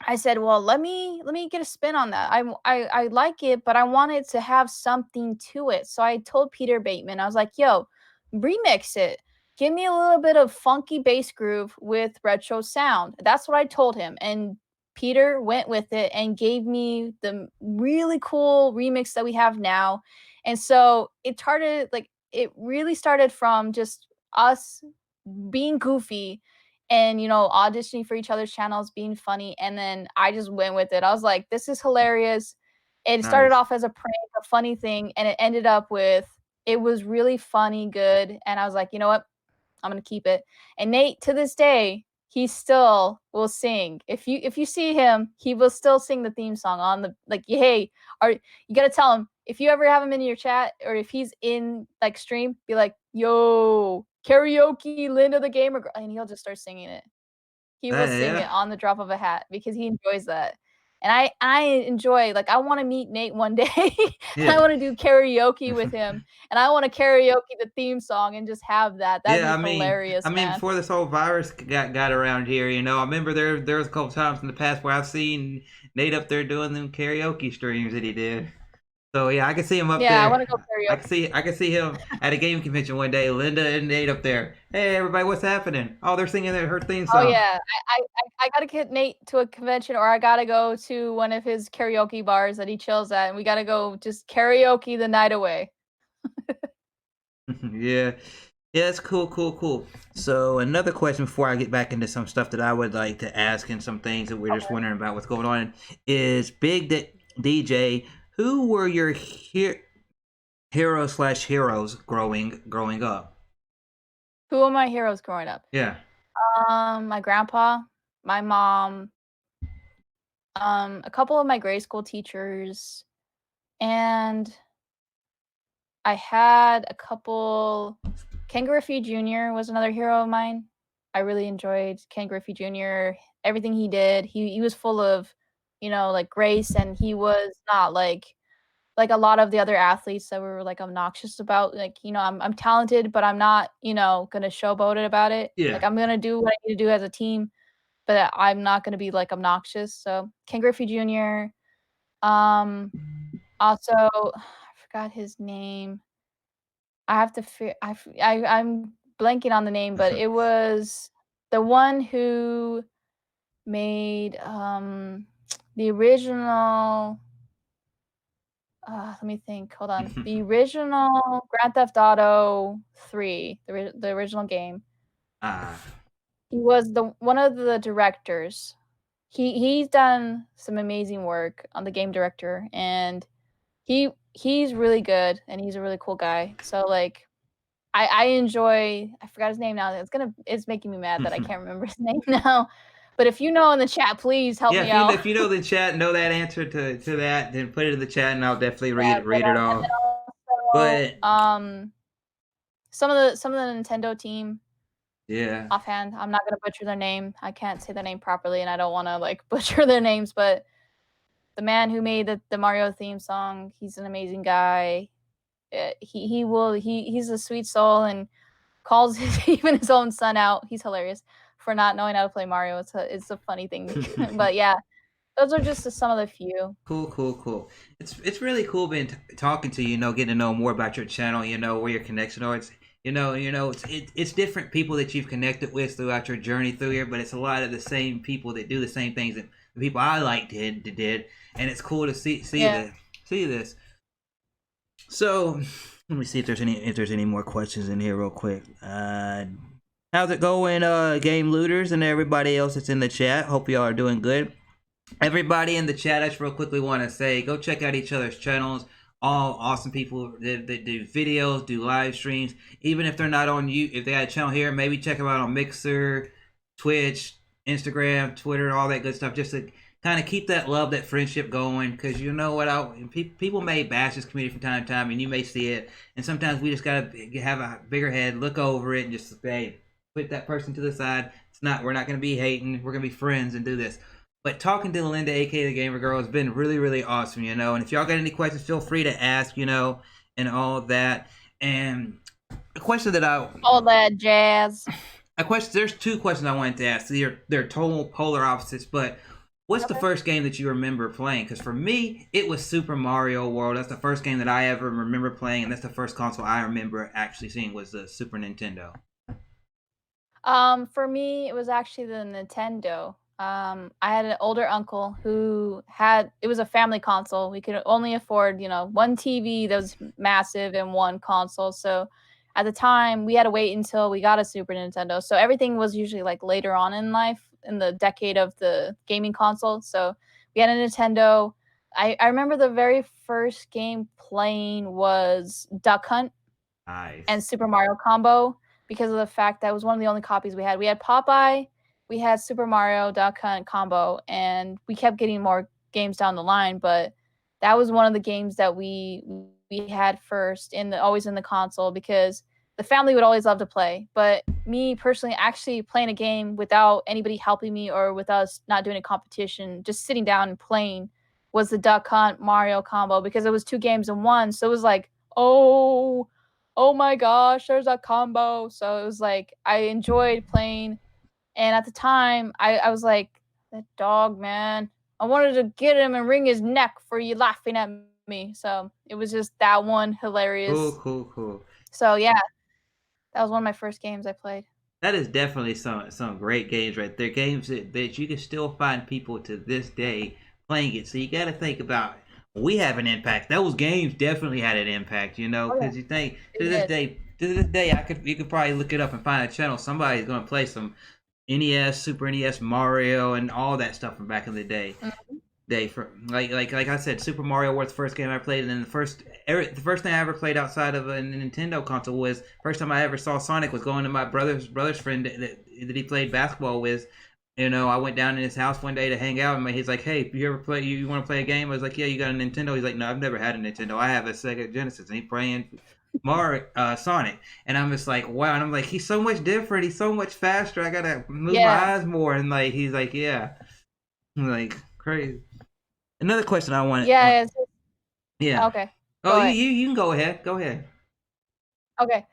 I said, "Well, let me get a spin on that. I like it, but I wanted to have something to it." So I told Peter Bateman, I was like, "Yo, remix it. Give me a little bit of funky bass groove with retro sound." That's what I told him, and Peter went with it and gave me the really cool remix that we have now. And so it really started from just us being goofy and auditioning for each other's channels, being funny, and then I just went with it. I was like, this is hilarious. It started Nice. off as a prank, a funny thing, and it ended up with it was really funny, good, and I was like, you know what, I'm gonna keep it. And Nate, to this day, he still will sing. If you see him, he will still sing the theme song on the like. Hey, you gotta tell him if you ever have him in your chat or if he's in like stream, be like, yo, karaoke, Linda the Gamergirl, and he'll just start singing it. He will sing Yeah. it on the drop of a hat because he enjoys that. And I enjoy, like, I wanna meet Nate one day, and I Yeah. wanna do karaoke with him, and I wanna karaoke the theme song and just have that. That'd Yeah, be hilarious, I mean, man. before this whole virus got around here, I remember there was a couple times in the past where I've seen Nate up there doing them karaoke streams that he did. So yeah, I can see him up Yeah, I there. wanna go karaoke. I can see him at a game convention one day. Linda and Nate up there. Hey everybody, what's happening? Oh, they're singing her theme Oh, song. yeah. I gotta get Nate to a convention, or I gotta go to one of his karaoke bars that he chills at, and we gotta go just karaoke the night away. Yeah. Yeah, it's cool, cool, cool. So another question before I get back into some stuff that I would like to ask and some things that we're just Okay. wondering about what's going on is DJ. Who were your hero/heroes growing up? Who are my heroes growing up? Yeah. My grandpa, my mom, a couple of my grade school teachers, and I had a couple. Ken Griffey Jr. was another hero of mine. I really enjoyed Ken Griffey Jr. Everything he did. He was full of, like grace, and he was not like a lot of the other athletes that were like obnoxious about like, I'm talented, but I'm not, gonna showboat it about it. Yeah. Like I'm gonna do what I need to do as a team, but I'm not gonna be like obnoxious. So Ken Griffey Jr. Um, also, I forgot his name. I have to I'm blanking on the name, but it was the one who made the original let me think. Hold on. The original Grand Theft Auto 3, the original game. Ah. He was the one of the directors. He's done some amazing work on the game director, and he's really good, and he's a really cool guy. So like I enjoy I forgot his name now. It's making me mad that I can't remember his name now. But if you know in the chat, please help Yeah, me out. if you know the chat, know that answer to that, then put it in the chat, and I'll definitely Yeah, read it and all. then also, But some of the Nintendo team yeah, offhand, I'm not gonna butcher their name. I can't say their name properly, and I don't wanna, like, butcher their names, but the man who made the Mario theme song, he's an amazing guy. He's a sweet soul and calls even his own son out. He's hilarious for not knowing how to play Mario. It's a funny thing. But yeah, those are just some of the few. cool, cool, cool. It's really cool being talking to you. Getting to know more about your channel. Where your connection are. It's different people that you've connected with throughout your journey through here, but it's a lot of the same people that do the same things that the people I like did, and it's cool to see Yeah. this. So let me see if there's any more questions in here real quick. How's it going, game looters and everybody else that's in the chat? Hope y'all are doing good. Everybody in the chat, I just real quickly want to say, go check out each other's channels. All awesome people that do videos, do live streams. Even if they're not on you, if they got a channel here, maybe check them out on Mixer, Twitch, Instagram, Twitter, all that good stuff. Just to kind of keep that love, that friendship going. Because you know what, people may bash this community from time to time, and you may see it. And sometimes we just gotta have a bigger head, look over it, and just say, put that person to the side. We're not gonna be hating. We're gonna be friends and do this. But talking to Linda Aka the Gamergirl has been really, really awesome, you know. And if y'all got any questions, feel free to ask, you know, and all that. And a question that all that jazz. there's two questions I wanted to ask. They're total polar opposites, but what's the first game that you remember playing? Because for me, it was Super Mario World. That's the first game that I ever remember playing, and that's the first console I remember actually seeing was the Super Nintendo. For me, it was actually the Nintendo. I had an older uncle who it was a family console. We could only afford, one TV that was massive and one console. So at the time, we had to wait until we got a Super Nintendo. So everything was usually like later on in life in the decade of the gaming console. So we had a Nintendo. I remember the very first game playing was Duck Hunt Nice. and Super Mario Combo because of the fact that it was one of the only copies we had. We had Popeye, we had Super Mario, Duck Hunt Combo, and we kept getting more games down the line, but that was one of the games that we had first always in the console because the family would always love to play. But me personally, actually playing a game without anybody helping me or with us not doing a competition, just sitting down and playing was the Duck Hunt Mario Combo because it was 2 games in one. So it was like, oh my gosh, there's a combo. So it was like I enjoyed playing. And at the time, I was like, that dog, man. I wanted to get him and wring his neck for you laughing at me. So it was just that one hilarious. Cool. So yeah, that was one of my first games I played. That is definitely some great games right there. Games that you can still find people to this day playing it. So you got to think about we have an impact. Those games definitely had an impact, you know, because you think to this day, you could probably look it up and find a channel. Somebody's going to play some NES, Super NES, Mario, and all that stuff from back in the day. Mm-hmm. For like I said, Super Mario was the first game I played, and then the first thing I ever played outside of a Nintendo console was first time I ever saw Sonic was going to my brother's friend that he played basketball with. You know, I went down in his house one day to hang out, and he's like, "Hey, you want to play a game?" I was like, "Yeah, you got a Nintendo?" He's like, "No, I've never had a Nintendo. I have a Sega Genesis." And he's playing Sonic, and I'm just like, wow. And I'm like, he's so much different. He's so much faster. I gotta move my eyes more. And like, he's like, yeah, I'm like crazy. Another question I wanted. Yeah. Yeah. Okay. Oh, you can go ahead. Go ahead. Okay.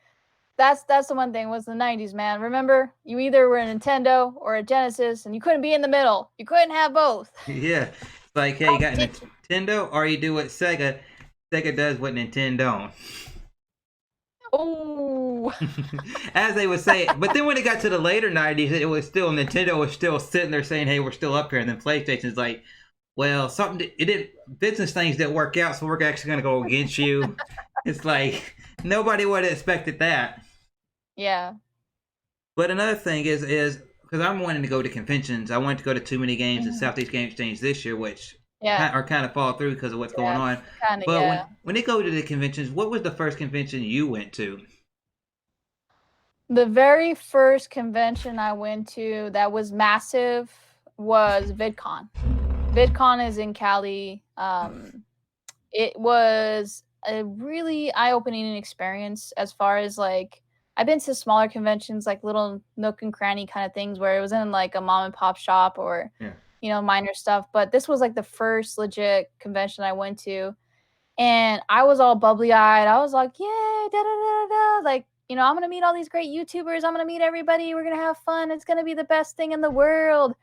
That's the one thing was the 90s, man. Remember, you either were a Nintendo or a Genesis, and you couldn't be in the middle. You couldn't have both. Yeah. It's like, hey, you got Nintendo, or you do what Sega does what Nintendo don't. Oh. As they would say. But then when it got to the later 90s, it was still Nintendo was still sitting there saying, hey, we're still up here. And then PlayStation's like, well, business things didn't work out, so we're actually going to go against you. It's like, nobody would have expected that. Yeah. But another thing is because I'm wanting to go to conventions. I wanted to go to too many games at Southeast Game Exchange this year, which are kind of fall through because of what's going on. But when they go to the conventions, what was the first convention you went to? The very first convention I went to that was massive was VidCon. VidCon is in Cali. It was a really eye-opening experience as far as like I've been to smaller conventions like little nook and cranny kind of things where it was in like a mom and pop shop or minor stuff, but this was like the first legit convention I went to, and I was all bubbly-eyed. I was like, yay, da da da da, like, I'm gonna meet all these great YouTubers. I'm gonna meet everybody. We're gonna have fun. It's gonna be the best thing in the world.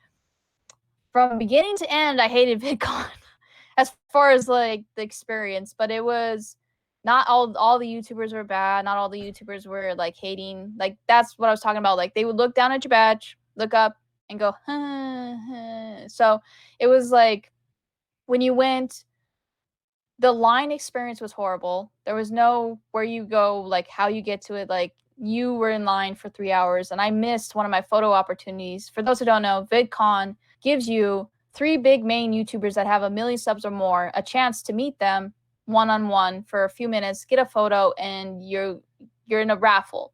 From beginning to end, I hated VidCon as far as like the experience, but it was not all the YouTubers were bad. Not all the YouTubers were like hating. Like that's what I was talking about. Like they would look down at your badge, look up, and go, huh, huh. So it was like when you went, the line experience was horrible. There was no where you go, like how you get to it. Like you were in line for 3 hours, and I missed one of my photo opportunities. For those who don't know, VidCon gives you 3 big main YouTubers that have 1 million subs or more a chance to meet them one-on-one for a few minutes, get a photo, and you're in a raffle.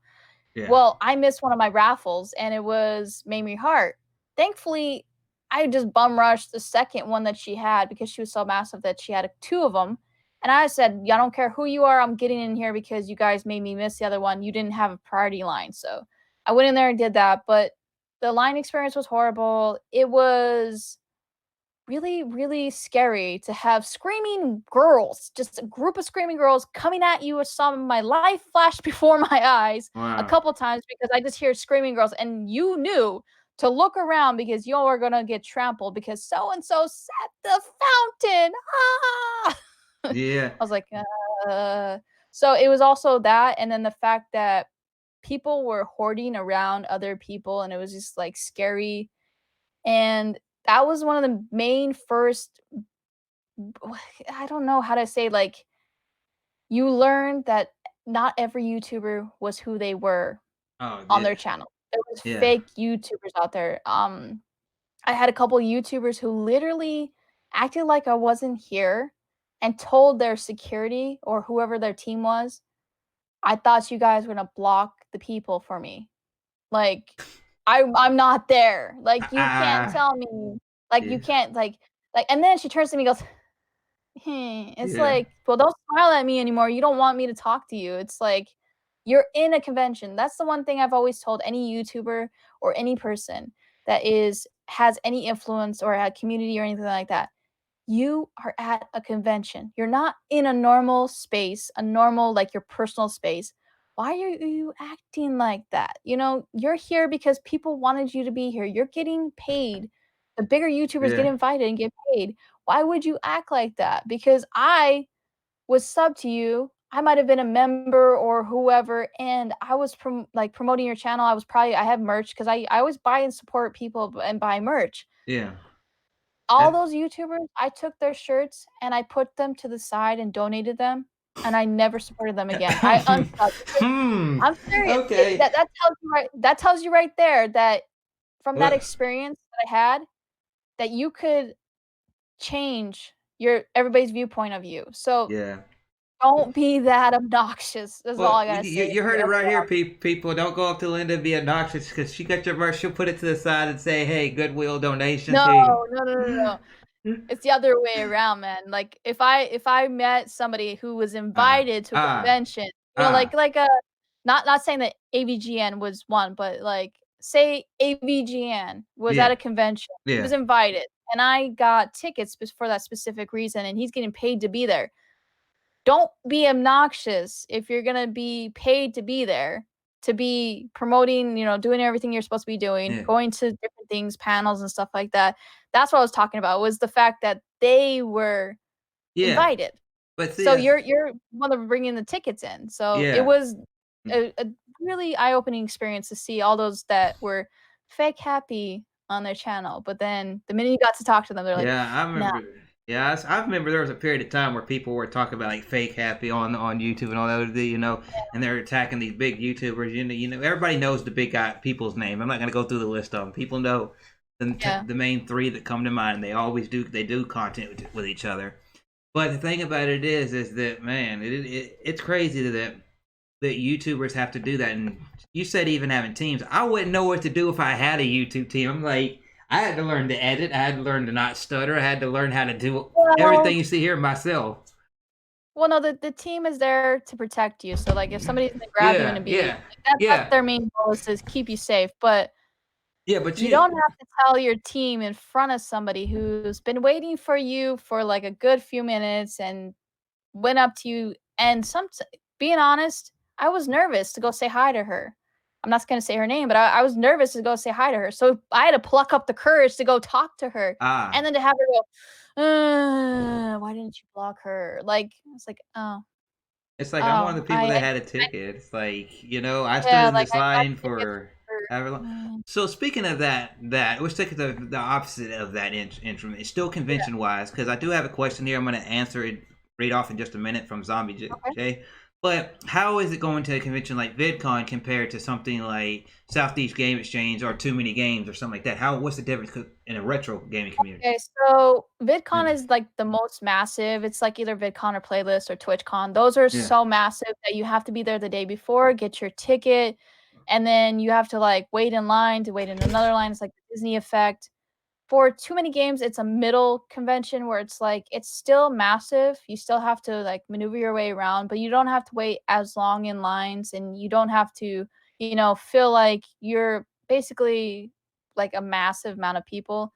Yeah. Well, I missed one of my raffles, and it was Mamrie Hart. Thankfully, I just bum rushed the second one that she had because she was so massive that she had 2 of them. And I said, "Yeah, I don't care who you are, I'm getting in here because you guys made me miss the other one. You didn't have a priority line." So I went in there and did that, but the line experience was horrible. It was really, really scary to have screaming girls, just a group of screaming girls coming at you. With some of my life flashed before my eyes a Wow. couple times because I just hear screaming girls, and you knew to look around because you are gonna get trampled because so and so set the fountain. Ah! I Yeah. was like, uh. So it was also that, and then the fact that people were hoarding around other people, and it was just like scary. And that was one of the main first I don't know how to say, like, you learned that not every YouTuber was who they were Oh, on yeah. their channel. There was Yeah. fake YouTubers out there. I had a couple YouTubers who literally acted like I wasn't here and told their security or whoever their team was, "I thought you guys were gonna block the people for me." Like, I'm not there. Like, you can't Ah. tell me. Like, you Yeah. can't, like, and then she turns to me and goes, It's Yeah. like, "Well, don't smile at me anymore, you don't want me to talk to you." It's like, you're in a convention. That's the one thing I've always told any YouTuber or any person that has any influence or a community or anything like that. You are at a convention. You're not in a normal space, a normal, like, your personal space. Why are you acting like that? You know, you're here because people wanted you to be here. You're getting paid. The bigger YouTubers get Yeah. invited and get paid. Why would you act like that? Because I was sub to you. I might have been a member or whoever, and I was promoting your channel. I have merch because I always buy and support people and buy merch. Yeah. All That. those YouTubers, I took their shirts and I put them to the side and donated them, and I never supported them again. I unsubbed because Hmm. I'm serious. Okay. That tells you right there that from that Well, experience that I had, that you could change your everybody's viewpoint of you. So yeah. don't be that obnoxious. That's all Well, I gotta say you heard it to right here, everyone. people. Don't go up to Linda and be obnoxious because she got your merch. She'll put it to the side and say, "Hey, Goodwill donations No, here." no, no, no, no. It's the other way around, man. Like, if I met somebody who was Ah, invited to a ah, convention, ah. like a not saying that AVGN was one, but, like, say AVGN was at Yeah, a convention, he was yeah, invited, and I got tickets for that specific reason, and he's getting paid to be there. Don't be obnoxious if you're gonna be paid to be there, to be promoting, doing everything you're supposed to be doing, yeah, going to different things, panels and stuff like that. That's what I was talking about, was the fact that they were yeah. invited. But see, So you're one of bringing the tickets in. So it yeah, was a really eye-opening experience to see all those that were fake happy on their channel, but then the minute you got to talk to them, they're like, yeah. I "Nah." remember. Yeah, I remember there was a period of time where people were talking about like fake happy on YouTube and all that, and they're attacking these big YouTubers. Everybody knows the big guy people's name. I'm not gonna go through the list of them. People know Yeah. the main three that come to mind. They always do. They do content with each other. But the thing about it is that man, it's crazy that YouTubers have to do that. And you said even having teams, I wouldn't know what to do if I had a YouTube team. I'm like, I had to learn to edit. I had to learn to not stutter. I had to learn how to do Well everything you see here myself. Well, no, the team is there to protect you, so, like, if somebody's gonna grab you in a Yeah, beat, yeah, like, that's yeah, their main goal, is to keep you safe, but yeah. But you don't you, have to tell your team in front of somebody who's been waiting for you for, like, a good few minutes and went up to you, and being honest, I was nervous to go say hi to her. I'm not gonna say her name, but I was nervous to go say hi to her, so I had to pluck up the courage to go talk to her, and ah, then to have her go, why didn't you block her?" Like, it's like, "Oh, it's like I'm one of oh, the people that had a ticket. It's like I stood yeah, in like, this I got line tickets for for however long. So speaking of that let's take the opposite of that interim. It's still yeah, convention wise because I do have a question here. I'm going to answer it, read off in just a minute from Zombie okay. J. But how is it going to a convention like VidCon compared to something like Southeast Game Exchange or Too Many Games or something like that? What's the difference in a retro gaming community? Okay, so Yeah, VidCon is, like, the most massive. It's, like, either VidCon or Playlist or TwitchCon. Those are yeah, so massive that you have to be there the day before, get your ticket, and then you have to, like, wait in line to wait in another line. It's like the Disney effect. for too many games, it's a middle convention where it's like it's still massive. You still have to like maneuver your way around, but you don't have to wait as long in lines, and you don't have to, feel like you're basically like a massive amount of people.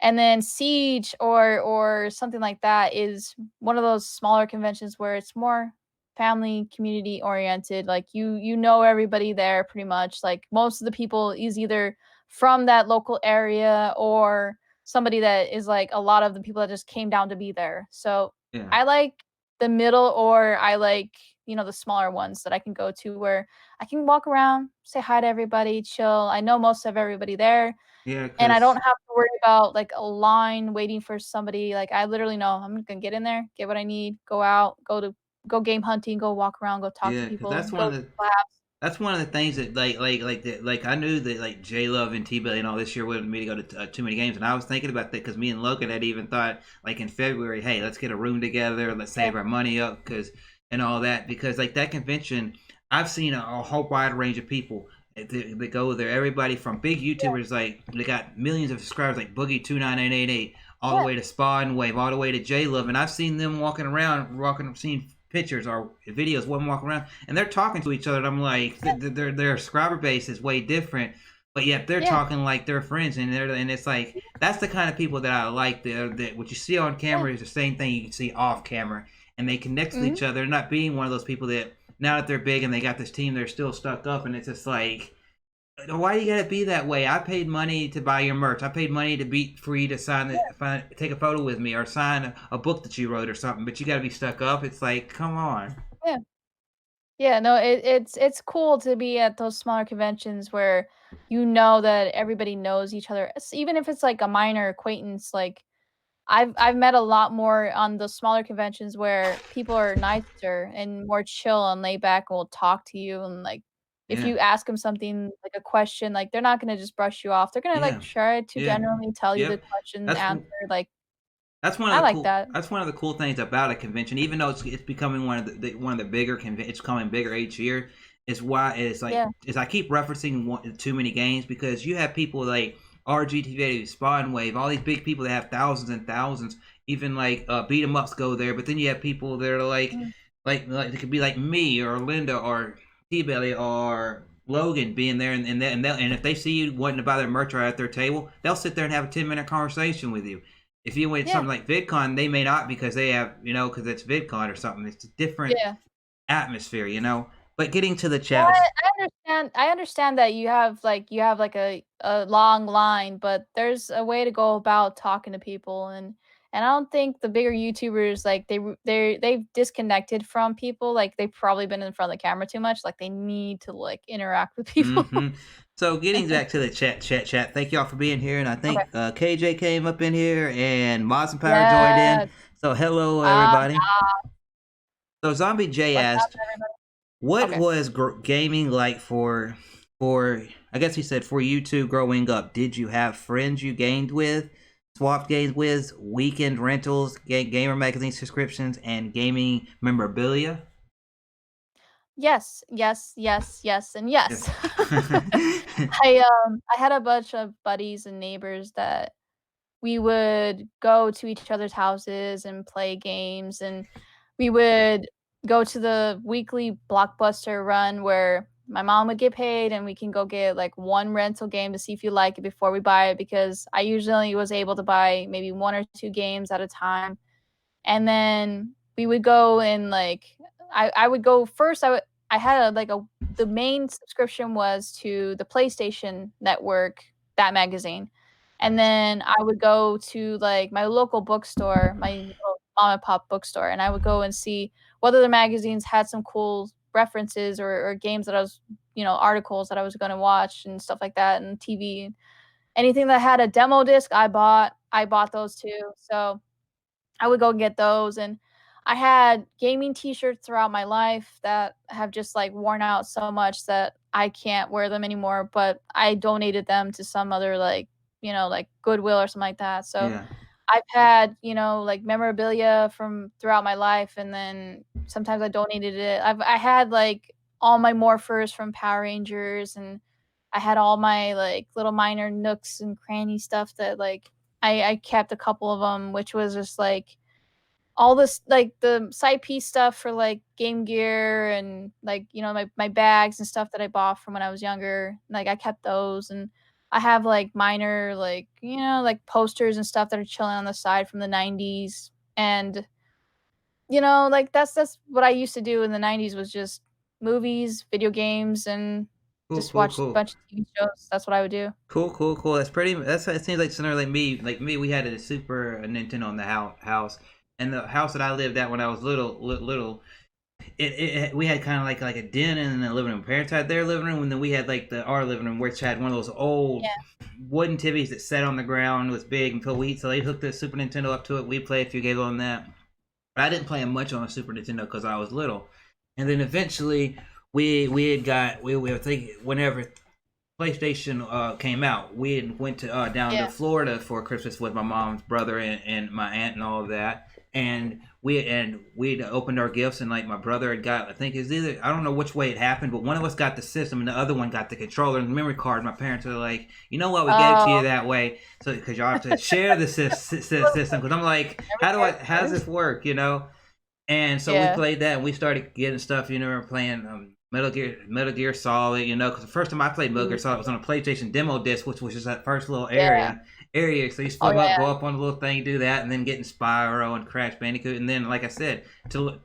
And then Siege or something like that is one of those smaller conventions where it's more family, community oriented. Like you know everybody there pretty much. Like most of the people is either from that local area or somebody that is like a lot of the people that just came down to be there. So Yeah. I like the middle, or I like, the smaller ones that I can go to where I can walk around, say hi to everybody, chill. I know most of everybody there, Yeah, and I don't cause have to worry about, like, a line waiting for somebody. Like, I literally know I'm gonna get in there, get what I need, go out, go game hunting, go walk around, go talk to yeah, cause people, go to labs. that's one of the things that like I knew that like J Love and T Belly and all this year wanted me to go to too many games, and I was thinking about that because me and Logan had even thought like in February, hey, let's get a room together, let's Yeah. save our money up because and all that because like that convention, I've seen a whole wide range of people that go there. Everybody from big Yeah. YouTubers like they got millions of subscribers like Boogie29888, all the Yeah. way to Spa and Wave, all the way to J Love, and I've seen them seen pictures or videos, one walking around, and they're talking to each other. And I'm like, Yeah. their subscriber base is way different, but yet they're Yeah. talking like they're friends, and it's like that's the kind of people that I like. That what you see on Yeah. camera is the same thing you can see off camera, and they connect with Mhm. each other. Not being one of those people that now that they're big and they got this team, they're still stuck up, and it's just like why you gotta be that way? I paid money to buy your merch. I paid money to be free to take a photo with me, or sign a book that you wrote or something. But you gotta be stuck up. It's like, come on. Yeah. Yeah, no, it's cool to be at those smaller conventions where you know that everybody knows each other. Even if it's like a minor acquaintance, like I've met a lot more on the smaller conventions where people are nicer and more chill and laid back and will talk to you, and like if Yeah, you ask them something like a question, like they're not gonna just brush you off. They're gonna like yeah, try to yeah, genuinely tell you the yep. question, That's answer. Like That's one of I the like cool. that. That's one of the cool things about a convention. Even though it's becoming one of the bigger it's becoming bigger each year. Is why it's like Yeah. is I keep referencing too many games because you have people like RGTV, Spawn Wave, all these big people that have thousands and thousands. Even like beat 'em ups go there, but then you have people that are Mm. like it could be like me or Linda or T Belly or Logan being there, and if they see you wanting to buy their merch right at their table, they'll sit there and have a 10-minute conversation with you. If you went Yeah. something like VidCon, they may not because they have, because it's VidCon or something. It's a different Yeah. atmosphere. But getting to the Well, chat, I understand that you have like a long line, but there's a way to go about talking to people, and I don't think the bigger YouTubers like they've disconnected from people. Like they've probably been in front of the camera too much. Like they need to like interact with people. hmm So getting back to the chat. Thank y'all for being here, and I Okay. think KJ came up in here, and Moz and Power joined in. Yes. So hello Ah, everybody. So Zombie J what's up, asked, everybody? "What Okay. was gaming like for I guess he said for you two growing up? Did you have friends you gamed with, swapped games with, weekend rentals, gamer magazine subscriptions, and gaming memorabilia?" Yes, yes, yes, yes, and Yes. yes. I had a bunch of buddies and neighbors that we would go to each other's houses and play games, and we would go to the weekly Blockbuster run where my mom would get paid and we can go get like one rental game to see if you like it before we buy it, because I usually was able to buy maybe one or two games at a time. And then we would go and like I would go first. I had the main subscription was to the PlayStation Network, that magazine. And Nice. then I would go to like my local bookstore, my little mom and pop bookstore, and I would go and see whether the magazines had some cool references or games that I was, articles that I was going to watch and stuff like that, and TV. Anything that had a demo disc, I bought those too. So I would go get those, and I had gaming t-shirts throughout my life that have just, like, worn out so much that I can't wear them anymore, but I donated them to some other, like, like Goodwill or something like that. So Yeah. I've had, like, memorabilia from throughout my life, and then sometimes I donated it. I had, like, all my morphers from Power Rangers, and I had all my, like, little minor nooks and cranny stuff that, like, I kept a couple of them, which was just like all this, like the side piece stuff for like Game Gear and like, you know, my bags and stuff that I bought from when I was younger. Like I kept those, and I have like minor, like, you know, like posters and stuff that are chilling on the side from the 90s. And you know, like that's what I used to do in the 90s, was just movies, video games, and Cool, just cool, watch a cool. bunch of TV shows. That's what I would do. Cool, cool, cool. That's pretty. That's it seems like similar like me. Like me, we had a Super Nintendo in the house, and the house that I lived at when I was little. We had kind of like a den and a living room. Parents had their living room, and then we had like our living room, which had one of those old Yeah. wooden TVs that sat on the ground, was big and filled with heat. So they hooked the Super Nintendo up to it. We played a few games on that. But I didn't play much on a Super Nintendo because I was little. And then eventually we were thinking whenever PlayStation came out, we had went to down to Yeah. Florida for Christmas with my mom's brother and my aunt and all of that. And we'd opened our gifts, and like my brother had got, I think it's either, I don't know which way it happened, but one of us got the system and the other one got the controller and the memory card. My parents were like, you know what, we gave it to you Oh, that way, so because y'all have to share the system. Because I'm like, how does this work, you know? And so we yeah. played that, and we started getting stuff. You know, we were playing Metal Gear Solid. You know, because the first time I played Metal Gear Ooh, Solid was on a PlayStation demo disc, which was just that first little yeah. area. So you Oh, flip up, yeah. go up on the little thing, do that, and then getting Spyro and Crash Bandicoot, and then like I said, to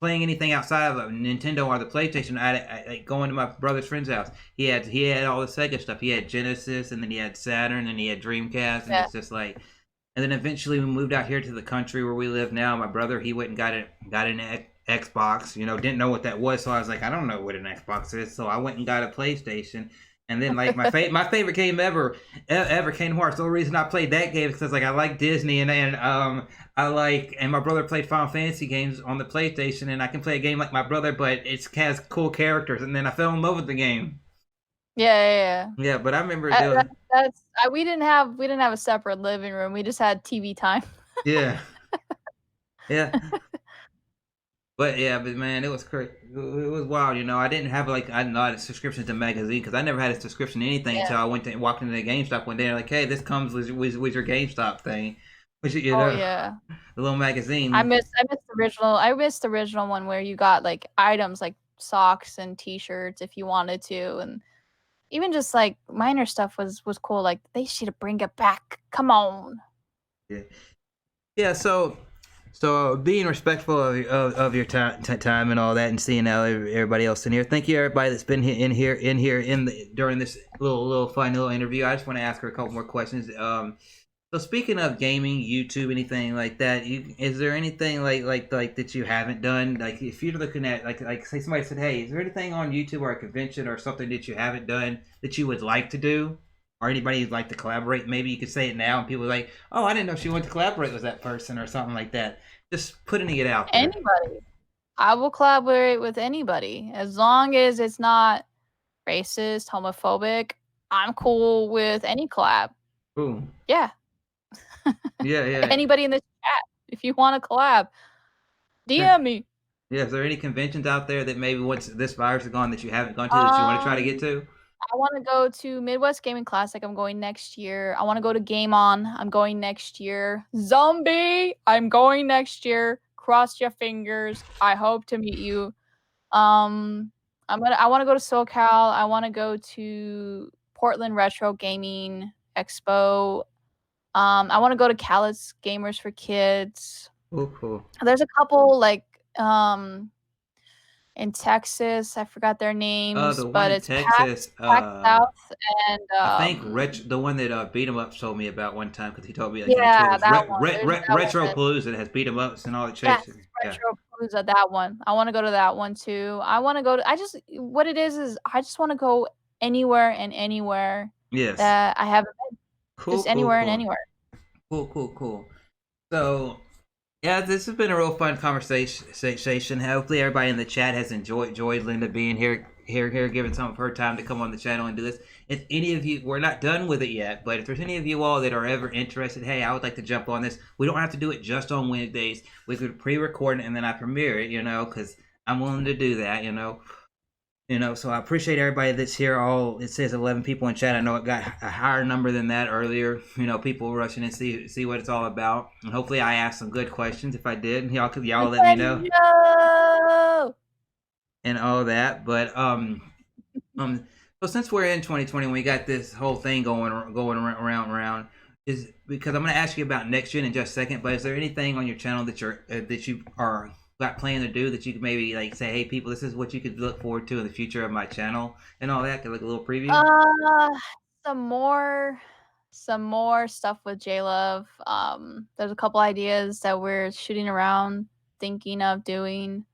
playing anything outside of Nintendo or the PlayStation, I going to my brother's friend's house. He had all the Sega stuff. He had Genesis, and then he had Saturn, and he had Dreamcast, and Yeah. it's just like. And then eventually we moved out here to the country where we live now. My brother, he went and got an Xbox. You know, didn't know what that was, so I was like, I don't know what an Xbox is. So I went and got a PlayStation. And then like my favorite game ever Kingdom Hearts. The only reason I played that game is because like I like Disney and I like, and my brother played Final Fantasy games on the PlayStation, and I can play a game like my brother, but it has cool characters. And then I fell in love with the game. Yeah, yeah, Yeah, but I remember yeah. doing That's we didn't have a separate living room. We just had TV time. yeah yeah. But yeah, but man, it was crazy. It was wild, you know. I didn't have like I not a subscription to magazine because I never had a subscription to anything Yeah. until I went to walked into the GameStop one day. And like, hey, this comes with your GameStop thing, which you Oh, know, yeah. the little magazine. I missed I missed the original one where you got like items like socks and t-shirts if you wanted to, and even just like minor stuff was cool. Like they should bring it back. Come on. Yeah, yeah. So being respectful of your time and all that, and seeing how everybody else in here. Thank you everybody that's been during this little fun little interview. I just want to ask her a couple more questions. So speaking of gaming, YouTube, anything like that, is there anything like that you haven't done? Like if you're looking at like say somebody said, hey, is there anything on YouTube or a convention or something that you haven't done that you would like to do? Or anybody you'd like to collaborate? Maybe you could say it now, and people are like, oh, I didn't know she wanted to collaborate with that person or something like that. Just putting it out there. Anybody. I will collaborate with anybody as long as it's not racist, homophobic. I'm cool with any collab. Cool. Yeah. Yeah, yeah. Anybody in this chat, if you want to collab, Yeah. DM me. Yeah, is there any conventions out there that maybe once this virus is gone that you haven't gone to that you want to try to get to? I want to go to Midwest Gaming Classic. I'm going next year. I want to go to Game On. I'm going next year. Zombie, I'm going next year. Cross your fingers. I hope to meet you. I want to go to SoCal. I want to go to Portland Retro Gaming Expo. I want to go to Callus Gamers for Kids. Oh, cool. There's a couple like in Texas. I forgot their names, The one but in it's PAX, Texas, PAX South and I think the one that beat 'em ups told me about one time because he told me like yeah, it's that one. There's that one Retro that, Palooza that has beat 'em ups and all the yes, chasing. Yeah. Retro Palooza, that one. I want to go to that one too. I want to go to. I just what it is I just want to go anywhere and anywhere Yes. that I haven't been. Cool. Just Cool. anywhere and Cool. anywhere. Cool. Cool. Cool. So yeah, this has been a real fun conversation. Hopefully, everybody in the chat has enjoyed Linda being here, giving some of her time to come on the channel and do this. If any of you, we're not done with it yet, but if there's any of you all that are ever interested, hey, I would like to jump on this. We don't have to do it just on Wednesdays. We could pre-record it and then I premiere it, you know, because I'm willing to do that, you know. So I appreciate everybody that's here. All it says 11 people in chat. I know it got a higher number than that earlier. People rushing and see what it's all about. And hopefully I asked some good questions. If I did, y'all let me know Nintendo! and all that. But so since we're in 2020, we got this whole thing going around. Is because I'm going to ask you about next gen in just a second. But is there anything on your channel that you are got planned to do that you could maybe like say, hey people, this is what you could look forward to in the future of my channel and all that? Like a little preview. Uh, some more stuff with J Love. There's a couple ideas that we're shooting around, thinking of doing.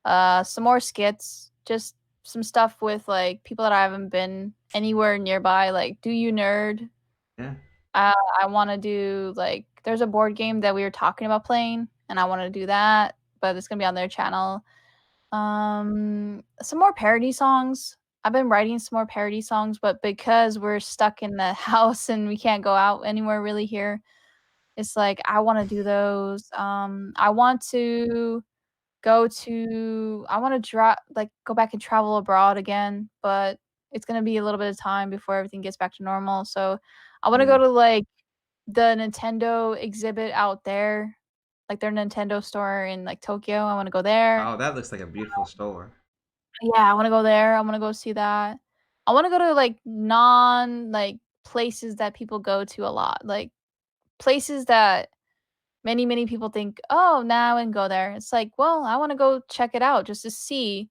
Some more skits, just some stuff with like people that I haven't been anywhere nearby. Like, Do You Nerd? Yeah. I want to do like there's a board game that we were talking about playing, and I want to do that, but it's gonna be on their channel. Some more parody songs. I've been writing some more parody songs, but because we're stuck in the house and we can't go out anywhere really here, it's like I want to do those. I want to I want to go back and travel abroad again, but it's gonna be a little bit of time before everything gets back to normal. So I want to go Yeah. to like the Nintendo exhibit out there, like their Nintendo store in like Tokyo. I want to go there. Oh, that looks like a beautiful store. Yeah, I wanna go there, I wanna go see that. I wanna go to, like, like, places that people go to a lot, like, places that many, many people think, "Oh, nah, I wouldn't go there." It's like, well, I wanna go check it out just to see,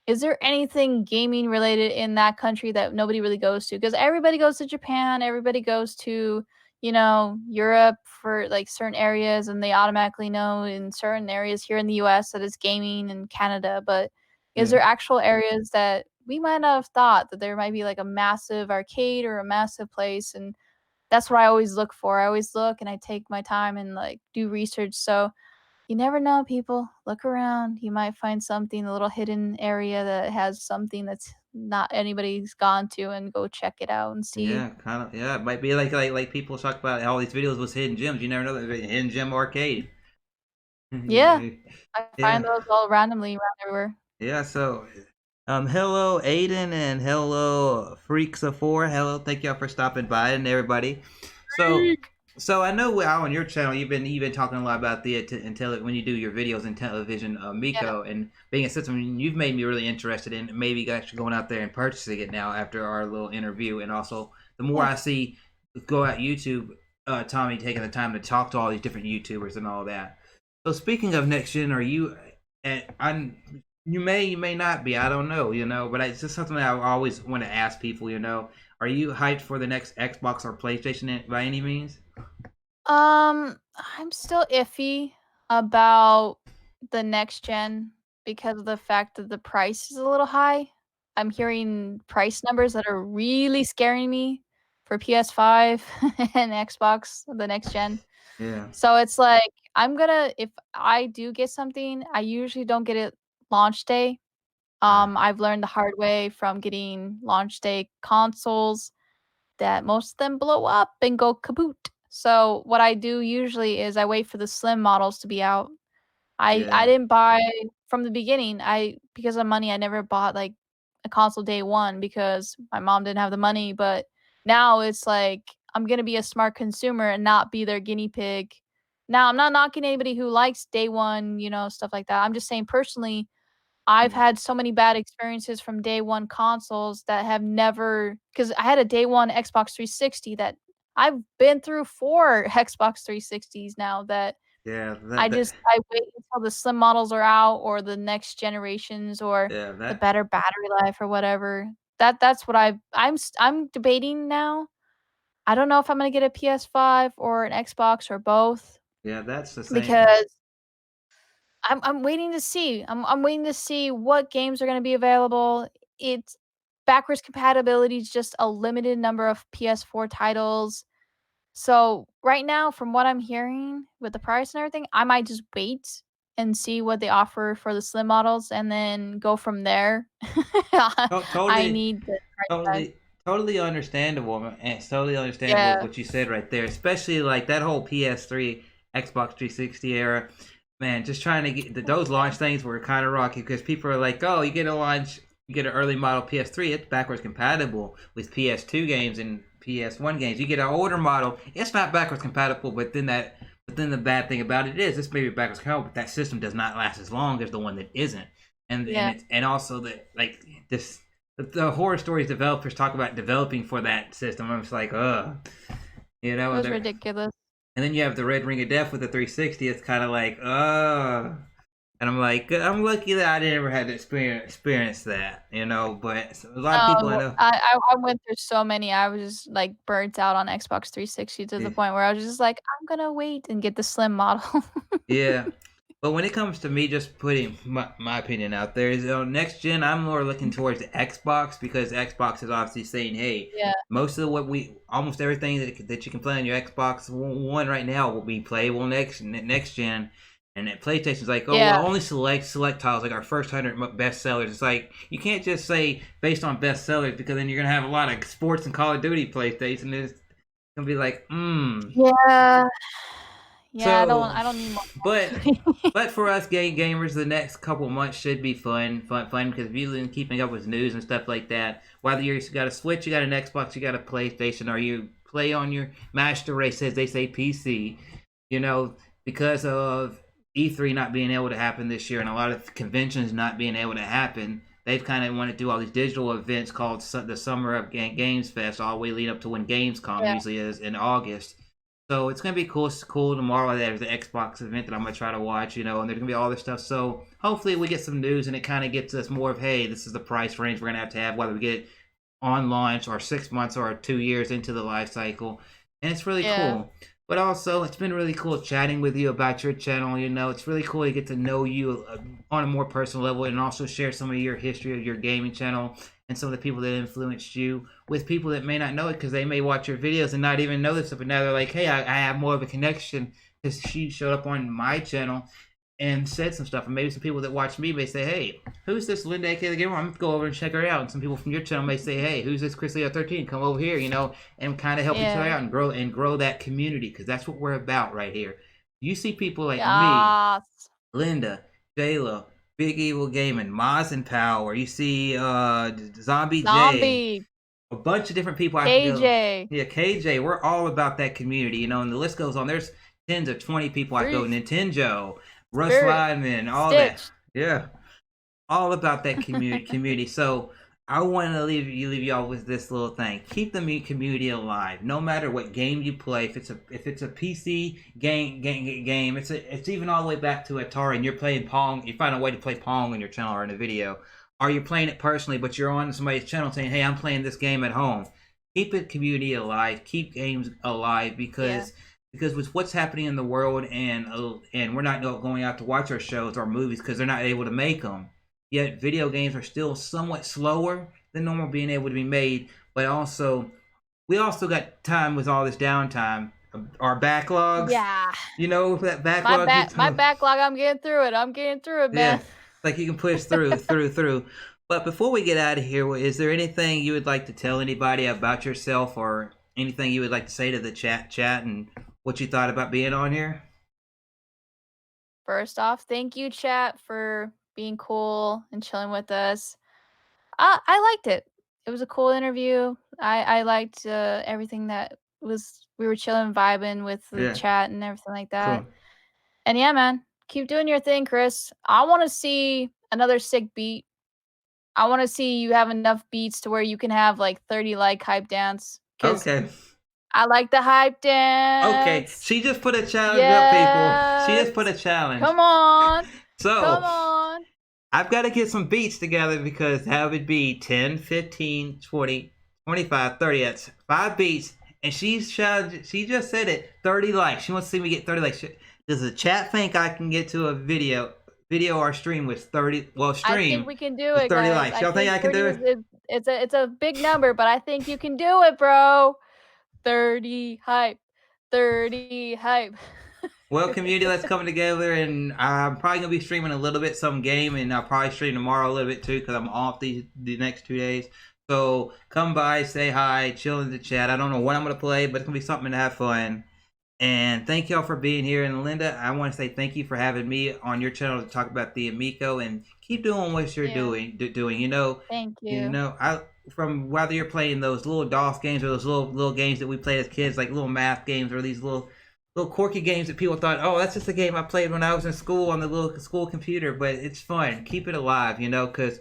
is there anything gaming related in that country that nobody really goes to? Because everybody goes to Japan, everybody goes to, Europe for, like, certain areas, and they automatically know in certain areas here in the US that it's gaming in Canada, but is Yeah. there actual areas that we might not have thought that there might be, like, a massive arcade or a massive place, and that's what I always look for. I always look and I take my time and, like, do research, so you never know, people. Look around. You might find something, a little hidden area that has something that's not anybody's gone to, and go check it out and see. Yeah, kind of. Yeah, it might be like people talk about all these videos was hidden gems. You never know there's a hidden gem arcade. Yeah, I find Yeah. those all randomly around everywhere. Yeah, so hello Aiden and hello Freaks of Four. Hello, thank y'all for stopping by and everybody. So Freak. so I know how on your channel you've been talking a lot about the until when you do your videos in television, Yeah, Miko and being a system. You've made me really interested in maybe actually going out there and purchasing it now after our little interview. And also, the more yeah. I see go out YouTube, Tommy taking the time to talk to all these different YouTubers and all that. So speaking of next gen, are you? And I'm you may not be. I don't know. But it's just something that I always want to ask people. Are you hyped for the next Xbox or PlayStation by any means? I'm still iffy about the next gen because of the fact that the price is a little high. I'm hearing price numbers that are really scaring me for PS5 and Xbox, the next gen. Yeah. So it's like if I do get something, I usually don't get it launch day. Ah. I've learned the hard way from getting launch day consoles that most of them blow up and go kaput. So what I do usually is I wait for the slim models to be out. I Yeah. didn't buy from the beginning. Because of money, I never bought like a console day one because my mom didn't have the money, but now it's like I'm going to be a smart consumer and not be their guinea pig. Now, I'm not knocking anybody who likes day one, stuff like that. I'm just saying personally, I've Yeah. had so many bad experiences from day one consoles that have never, because I had a day one Xbox 360 that I've been through 4 Xbox 360s now that Yeah. That. I wait until the slim models are out or the next generations or Yeah. the That. better battery life or whatever. That's what I'm debating now. I don't know if I'm gonna get a PS5 or an Xbox or both Yeah. That's the same. because I'm waiting to see. I'm waiting to see what games are gonna be available. It's backwards compatibility is just a limited number of PS4 titles. So, right now, from what I'm hearing with the price and everything, I might just wait and see what they offer for the slim models and then go from there. I Totally. need the price tag. Totally understandable, man. And it's totally understandable Yeah. what you said right there, especially like that whole PS3, Xbox 360 era. Man, just trying to get those launch things were kind of rocky because people are like, "Oh, you get a launch, You get an early model PS3, it's backwards compatible with PS2 games and PS1 games. You get an older model, it's not backwards compatible, but then the bad thing about it is this may be backwards compatible, but that system does not last as long as the one that isn't. And also that like this the horror stories developers talk about developing for that system. I'm just like, you know, it was ridiculous. And then you have the Red Ring of Death with the 360. It's kind of like, and I'm like, I'm lucky that I never had to experience that, you know. But a lot of people I know. I went through so many. I was just like burnt out on Xbox 360 to the point where I was just like, I'm gonna wait and get the slim model. Yeah. But when it comes to me just putting my opinion out there, is next gen, I'm more looking towards the Xbox because Xbox is obviously saying, hey, most of almost everything that you can play on your Xbox One right now will be playable next gen. And at PlayStation's like, well, only select titles, like our first 100 best sellers. It's like, you can't just say based on best sellers because then you're going to have a lot of sports and Call of Duty PlayStation. It's going to be like, Yeah. Yeah, so, I don't need more. But for us gamers, the next couple months should be fun because if you've been keeping up with news and stuff like that, whether you got a Switch, you got an Xbox, you got a PlayStation, or you play on your Master Race, as they say, PC, you know, because of E3 not being able to happen this year and a lot of conventions not being able to happen, they've kind of want to do all these digital events called the Summer of Games Fest, all the way lead up to when Gamescom usually is in August. So it's going to be cool tomorrow. There's the Xbox event that I'm going to try to watch, you know, and there's going to be all this stuff. So hopefully we get some news and it kind of gets us more of, hey, this is the price range we're going to have, whether we get it on launch or 6 months or 2 years into the life cycle. And it's really cool. But also, it's been really cool chatting with you about your channel. You know, it's really cool to get to know you on a more personal level and also share some of your history of your gaming channel and some of the people that influenced you with people that may not know it because they may watch your videos and not even know this stuff. But now they're like, hey, I have more of a connection because she showed up on my channel and said some stuff. And maybe some people that watch me may say, hey, who's this Linda Aka the Gamergirl? I'm going to go over and check her out. And some people from your channel may say, hey, who's this Chrislevi13? Come over here, you know, and kind of help each other out and grow that community because that's what we're about right here. You see people like me, Linda, J-Lo, Big Evil Gaming, Maz and Power. You see Zombie J. A bunch of different people. KJ. Yeah, KJ. We're all about that community, you know, and the list goes on. There's 10 to 20 people I go. Nintendo, Russ Lyman, all that. Yeah. All about that community. So I want to leave y'all with this little thing. Keep the community alive. No matter what game you play, if it's a PC game, it's even all the way back to Atari and you're playing Pong, you find a way to play Pong on your channel or in a video. Or you're playing it personally, but you're on somebody's channel saying, hey, I'm playing this game at home. Keep the community alive. Keep games alive because with what's happening in the world and we're not going out to watch our shows or movies because they're not able to make them. Yet video games are still somewhat slower than normal being able to be made. But also, we also got time with all this downtime. Our backlogs. Yeah. You know, that backlog. My backlog, I'm getting through it, man. Yeah. Like you can push through. But before we get out of here, is there anything you would like to tell anybody about yourself or anything you would like to say to the chat and what you thought about being on here? First off, thank you, chat, for being cool and chilling with us. I liked it. It was a cool interview. I liked everything that we were chilling, vibing with the chat and everything like that. Cool. And yeah, man. Keep doing your thing, Chris. I want to see another sick beat. I want to see you have enough beats to where you can have like 30 like hype dance. Okay. I like the hype dance. Okay. She just put a challenge up, people. She just put a challenge. Come on. Come on. I've got to get some beats together because that would be 10, 15, 20, 25, 30. That's 5 beats. And she just said it. 30 likes. She wants to see me get 30 likes. Does the chat think I can get to a video or stream with 30? Well, stream. I think we can do it. 30 likes. Y'all think I can do it? It's a big number, but I think you can do it, bro. 30 hype. 30 hype. Well, community, let's come together, and I'm probably gonna be streaming a little bit some game, and I'll probably stream tomorrow a little bit too because I'm off the next 2 days. So come by, say hi, chill in the chat. I don't know what I'm gonna play, but it's gonna be something to have fun. And thank y'all for being here. And Linda, I want to say thank you for having me on your channel to talk about the Amico and keep keep doing what you're Yeah. doing. Thank You you. know, from whether you're playing those little DOS games or those little games that we played as kids, like little math games or these little quirky games that people thought, oh, that's just a game I played when I was in school on the little school computer, but it's fun. Keep it alive, because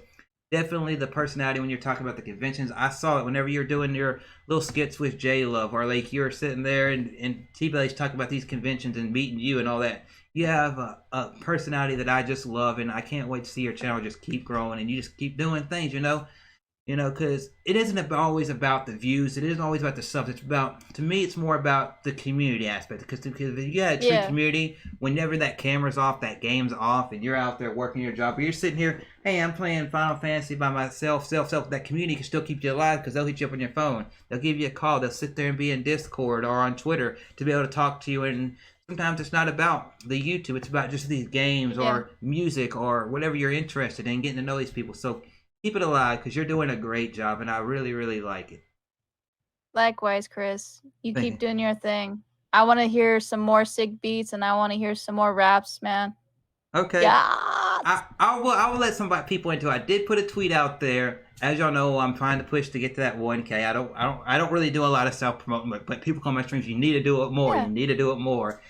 definitely the personality when you're talking about the conventions. I saw it whenever you're doing your little skits with J Love, or like you're sitting there and T-Belly's talking about these conventions and meeting you and all that. You have a personality that I just love, and I can't wait to see your channel just keep growing and you just keep doing things, because it isn't always about the views. It isn't always about the subs. It's about, to me, it's more about the community aspect. Because if you got a true community, whenever that camera's off, that game's off, and you're out there working your job, or you're sitting here, hey, I'm playing Final Fantasy by myself, that community can still keep you alive because they'll hit you up on your phone. They'll give you a call. They'll sit there and be in Discord or on Twitter to be able to talk to you. And sometimes it's not about the YouTube. It's about just these games or music or whatever you're interested in, getting to know these people. So keep it alive because you're doing a great job, and I really, really like it. Likewise, Chris. You keep doing your thing. I want to hear some more sick beats, and I want to hear some more raps, man. Okay. Yeah. I will let some people into it. I did put a tweet out there. As y'all know, I'm trying to push to get to that 1K. I don't really do a lot of self promoting, but people come on my streams. You need to do it more. You need to do it more.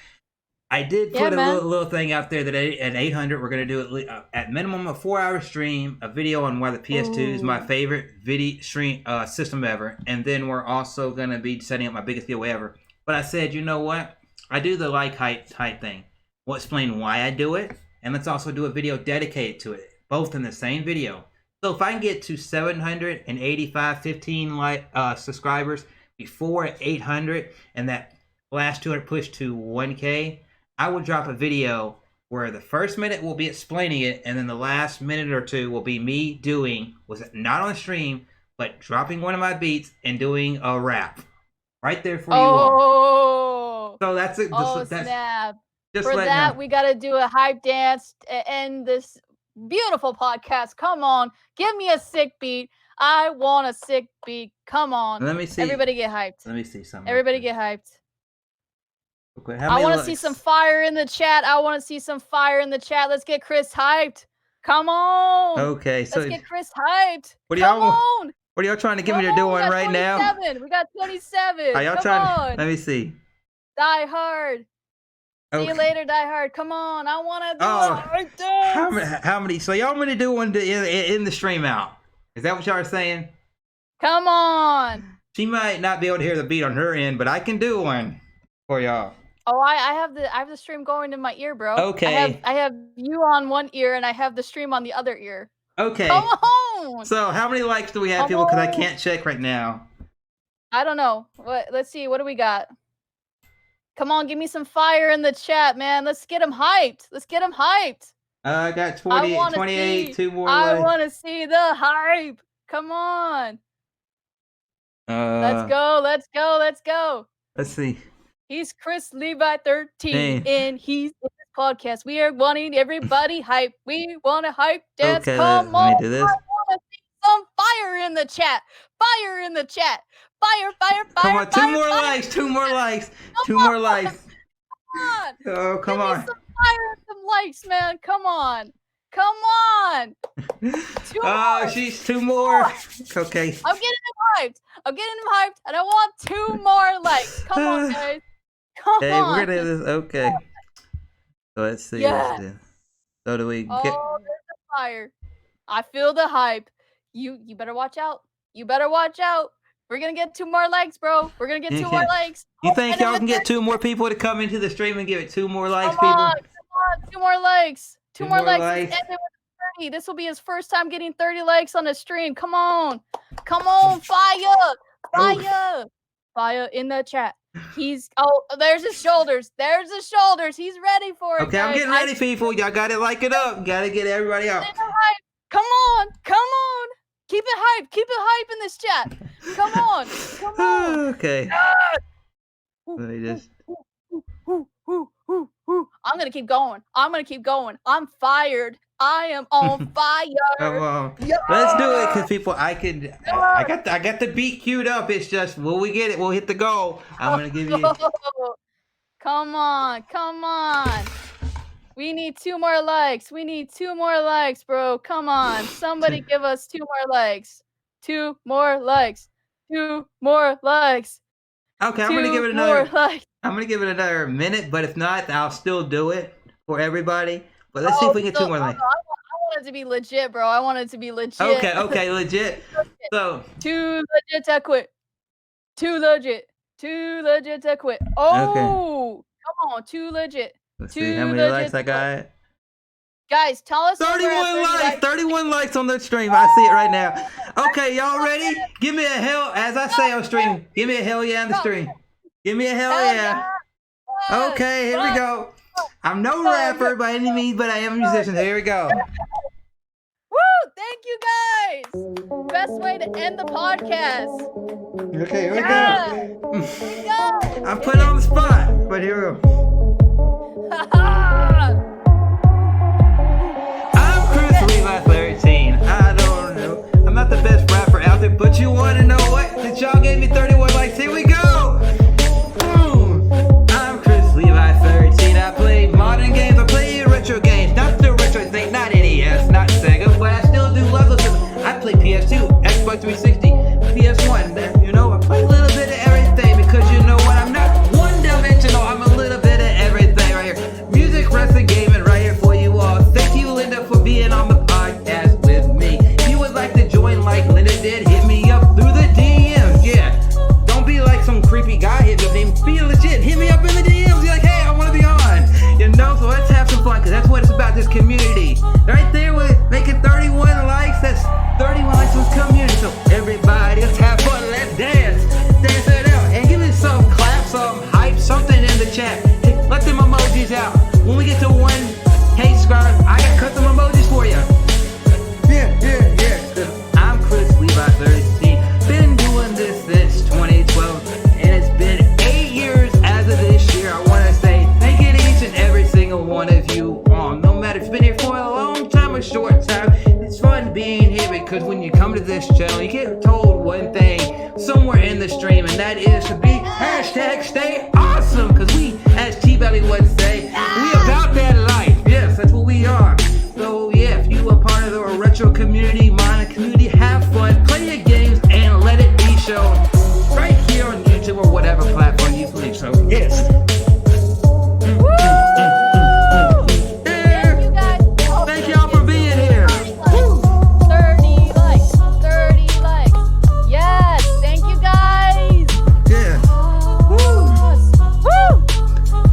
I did put a little thing out there that at 800, we're going to do at minimum a 4-hour stream, a video on why the PS2 is my favorite video stream system ever. And then we're also going to be setting up my biggest giveaway ever. But I said, you know what? I do the hype thing. We'll explain why I do it. And let's also do a video dedicated to it. Both in the same video. So if I can get to 785 subscribers before 800 and that last 200 push to 1K, I will drop a video where the first minute will be explaining it, and then the last minute or two will be me doing, not on stream, but dropping one of my beats and doing a rap. Right there for you all. So that's it. Snap. For that, we got to do a hype dance to end this beautiful podcast. Come on. Give me a sick beat. I want a sick beat. Come on. Let me see. Everybody get hyped. Let me see something. Everybody get hyped. Okay, I want to see some fire in the chat. Let's get Chris hyped. Come on. Okay, so let's get Chris hyped. What are y'all trying to get me to doing right now? We got 27. Are y'all trying? Let me see. Die Hard. See you later, Die Hard. Come on, I want to do how many? So y'all want to do one in the stream out? Is that what y'all are saying? Come on. She might not be able to hear the beat on her end, but I can do one for y'all. Oh, I have the stream going in my ear, bro. Okay. I have you on one ear and I have the stream on the other ear. Okay. Come on. So how many likes do we have, people? Because I can't check right now. I don't know. Let's see. What do we got? Come on, give me some fire in the chat, man. Let's get him hyped. I got 28, 2 more likes. I want to see the hype. Come on. Let's go. Let's see. He's Chrislevi13, and he's in this podcast. We are wanting everybody hype. We want to hype dance. Okay, Come let on. me do this. I want to see some fire in the chat. Fire. Come on, two more likes. Come on. Oh, come on. Give me some fire and some likes, man. Come on. She's 2 more. Okay. I'm getting him hyped, and I want 2 more likes. Come on, guys. Come on. We're gonna do this. Okay. So let's see. Yeah. So do we get? Oh, there's the fire. I feel the hype. You better watch out. We're gonna get 2 more likes, bro. We're gonna get 2 more likes. You think y'all can get 2 more people to come into the stream and give it 2 more likes, people? Come on, 2 more likes. 2 more likes. Let's end it with 30. This will be his first time getting 30 likes on the stream. Come on, fire in the chat. There's his shoulders. He's ready for it. Okay, guys. I'm getting ready, people. Y'all gotta like it up. Gotta get everybody up. Come on. Keep it hype in this chat. Come on. Okay. Let me just. I'm gonna keep going. I'm fired. I am on fire. Come on. Yeah. Let's do it, because people, I got the beat queued up. It's just, will we get it? We'll hit the goal. I'm gonna give you. Come on. We need 2 more likes. We need 2 more likes, bro. Come on. Somebody give us 2 more likes. 2 more likes. 2 more likes. Okay, 2 more likes. I'm gonna give it another minute, but if not, I'll still do it for everybody. But let's see if Oh, we get so two oh, more no, likes. I want it to be legit, bro. I want it to be legit. Okay, legit. So, Too legit to quit. Too legit. Too legit to quit. okay, Oh, come on. Too legit. let's see how Too many likes legit I to quit. got. Guys, tell us when we're at 31 30 likes, likes. 31 likes on the stream. I see it right now. Okay, y'all ready? Give me a hell, as I say on stream. Give me a hell yeah on the stream. Give me a hell Hell yeah. yes. Okay, here we go. I'm no rapper by any means, but I am a musician. Here we go. Woo! Thank you guys. Best way to end the podcast. Okay, here we Yeah. go. Here we go. I'm put on the spot, but here we go. I'm Chrislevi13. I don't know. I'm not the best rapper out there, but you want to know what? That y'all gave me 31 likes. Here we go. Boom. I'm Chrislevi13. I play modern games. I play retro games. Not the retro thing, not NES, not Sega, but I still do love those things. I play PS2, Xbox 360, PS1. You know, I play a little bit of everything because you know what? I'm not one-dimensional. I'm a little bit of everything right here. Music, wrestling, gaming right here for you all. Thank you, Linda, for being on the podcast with me. If you would like to join like Linda did, hit me up through the DMs. Yeah. Don't be like some creepy guy hitting me. Be legit. Hit me up in the DMs. Be like, hey, I want to be on. You know, so let's have some fun because that's what it's about, this community. Right there with making 31 likes. That's 31 likes in this community. So everybody, let's have fun. Let's dance. Dance it out. And give me some clap, some hype, something in the chat. Let them emojis out. When we get to 1 hate scar, I got custom emojis for you. Yeah. I'm Chrislevi13. Been doing this since 2012, and it's been 8 years as of this year. I want to say thank you to each and every single one of you. No matter if you've been here for a long time or short time, it's fun being here because when you come to this channel, you get told one thing somewhere in the stream, and that is to be hashtag stay awesome. Because we, as T-Belly would say, we about that life. Yes, that's what we are. So yeah, if you are part of the retro community, modern community, have fun, play your games, and let it be shown right here on YouTube or whatever platform you please. So yes. Thank you guys. Thank y'all for being here. 30 likes. 30 likes. Yes. Thank you guys. Yeah. Woo!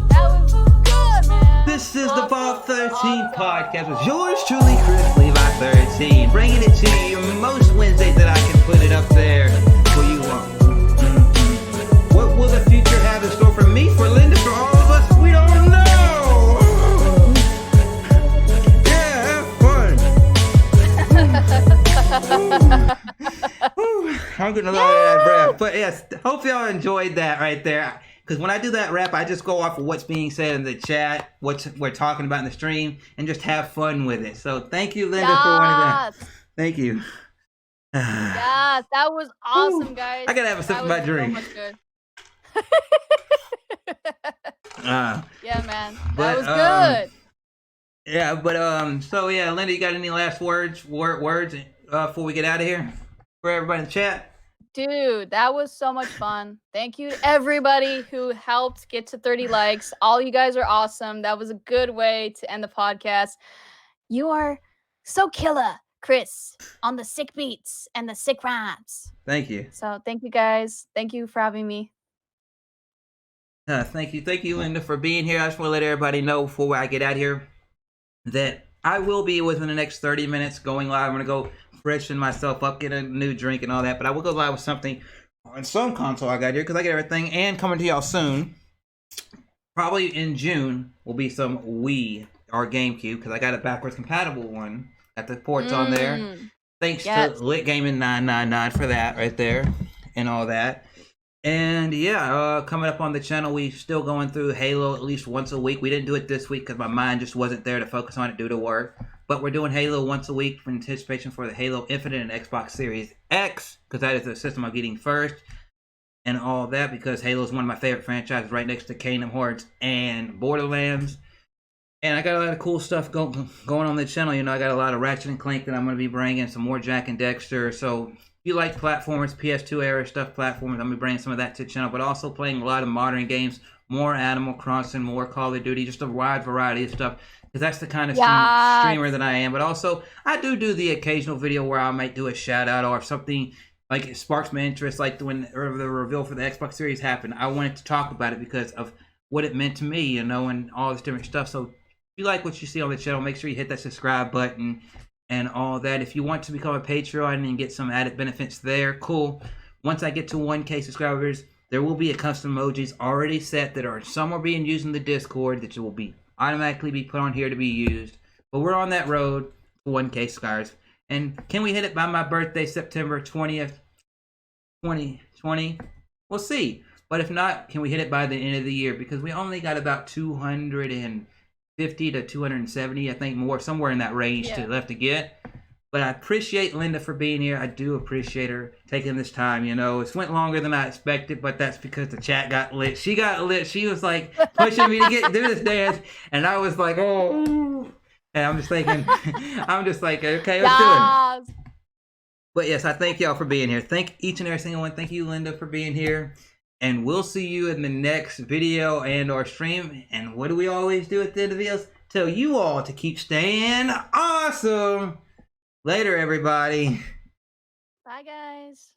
That was good, man. This is the Ball 13 podcast with yours truly, Chrislevi13, bringing it to you most Wednesdays that I can put it up there for you all. What will the future have in store for me, for Linda, for all of us? We don't know. Yeah, have fun. I'm gonna lower that breath, but yes, hope y'all enjoyed that right there. Because when I do that rap, I just go off of what's being said in the chat, what we're talking about in the stream, and just have fun with it. So thank you, Linda, for wanting that. Thank you. Yes, that was awesome, guys. I gotta have a sip of my drink. So much good. Uh, Yeah, man. That But, was good. yeah, but so yeah, Linda, you got any last words before we get out of here for everybody in the chat? Dude, that was so much fun. Thank you to everybody who helped get to 30 likes. All you guys are awesome. That was a good way to end the podcast. You are so killer, Chris, on the sick beats and the sick rhymes. Thank you. So thank you guys. Thank you for having me. Thank you, Linda, for being here. I just want to let everybody know before I get out here that I will be within the next 30 minutes going live. I'm gonna go freshen myself up, get a new drink and all that, but I will go live with something on some console I got here because I get everything, and coming to y'all soon, probably in June, will be some Wii or GameCube because I got a backwards compatible one. Got the ports on there. Thanks to Lit Gaming 999 for that right there and all that. And yeah, coming up on the channel, we still going through Halo at least once a week. We didn't do it this week because my mind just wasn't there to focus on it due to work. But we're doing Halo once a week for anticipation for the Halo Infinite and Xbox Series X, because that is the system I'm getting first. And all that because Halo is one of my favorite franchises right next to Kingdom Hearts and Borderlands. And I got a lot of cool stuff going on the channel. You know, I got a lot of Ratchet and Clank that I'm going to be bringing, some more Jack and Dexter. So if you like platformers, PS2 era stuff, platformers, I'm going to be bringing some of that to the channel. But also playing a lot of modern games, more Animal Crossing, more Call of Duty, just a wide variety of stuff. Because that's the kind of streamer that I am. But also, I do the occasional video where I might do a shout out or something like it sparks my interest, like when the reveal for the Xbox Series happened. I wanted to talk about it because of what it meant to me, you know, and all this different stuff. So if you like what you see on the channel, make sure you hit that subscribe button and all that. If you want to become a Patreon and get some added benefits there, cool. Once I get to 1K subscribers, there will be a custom emojis already set that are some are being used in the Discord that will be automatically be put on here to be used. But we're on that road to 1K subscribers. And can we hit it by my birthday, September 20th, 2020? We'll see. But if not, can we hit it by the end of the year? Because we only got about 250 to 270, I think, more, somewhere in that range left to get. But I appreciate Linda for being here. I do appreciate her taking this time. You know, it went longer than I expected, but that's because the chat got lit. She got lit. She was like pushing me to do this dance, and I was like, oh. And I'm just thinking, I'm just like, okay, let's do it. But yes, I thank y'all for being here. Thank each and every single one. Thank you, Linda, for being here. And we'll see you in the next video and or stream. And what do we always do at the end of videos? Tell you all to keep staying awesome. Later, everybody. Bye, guys.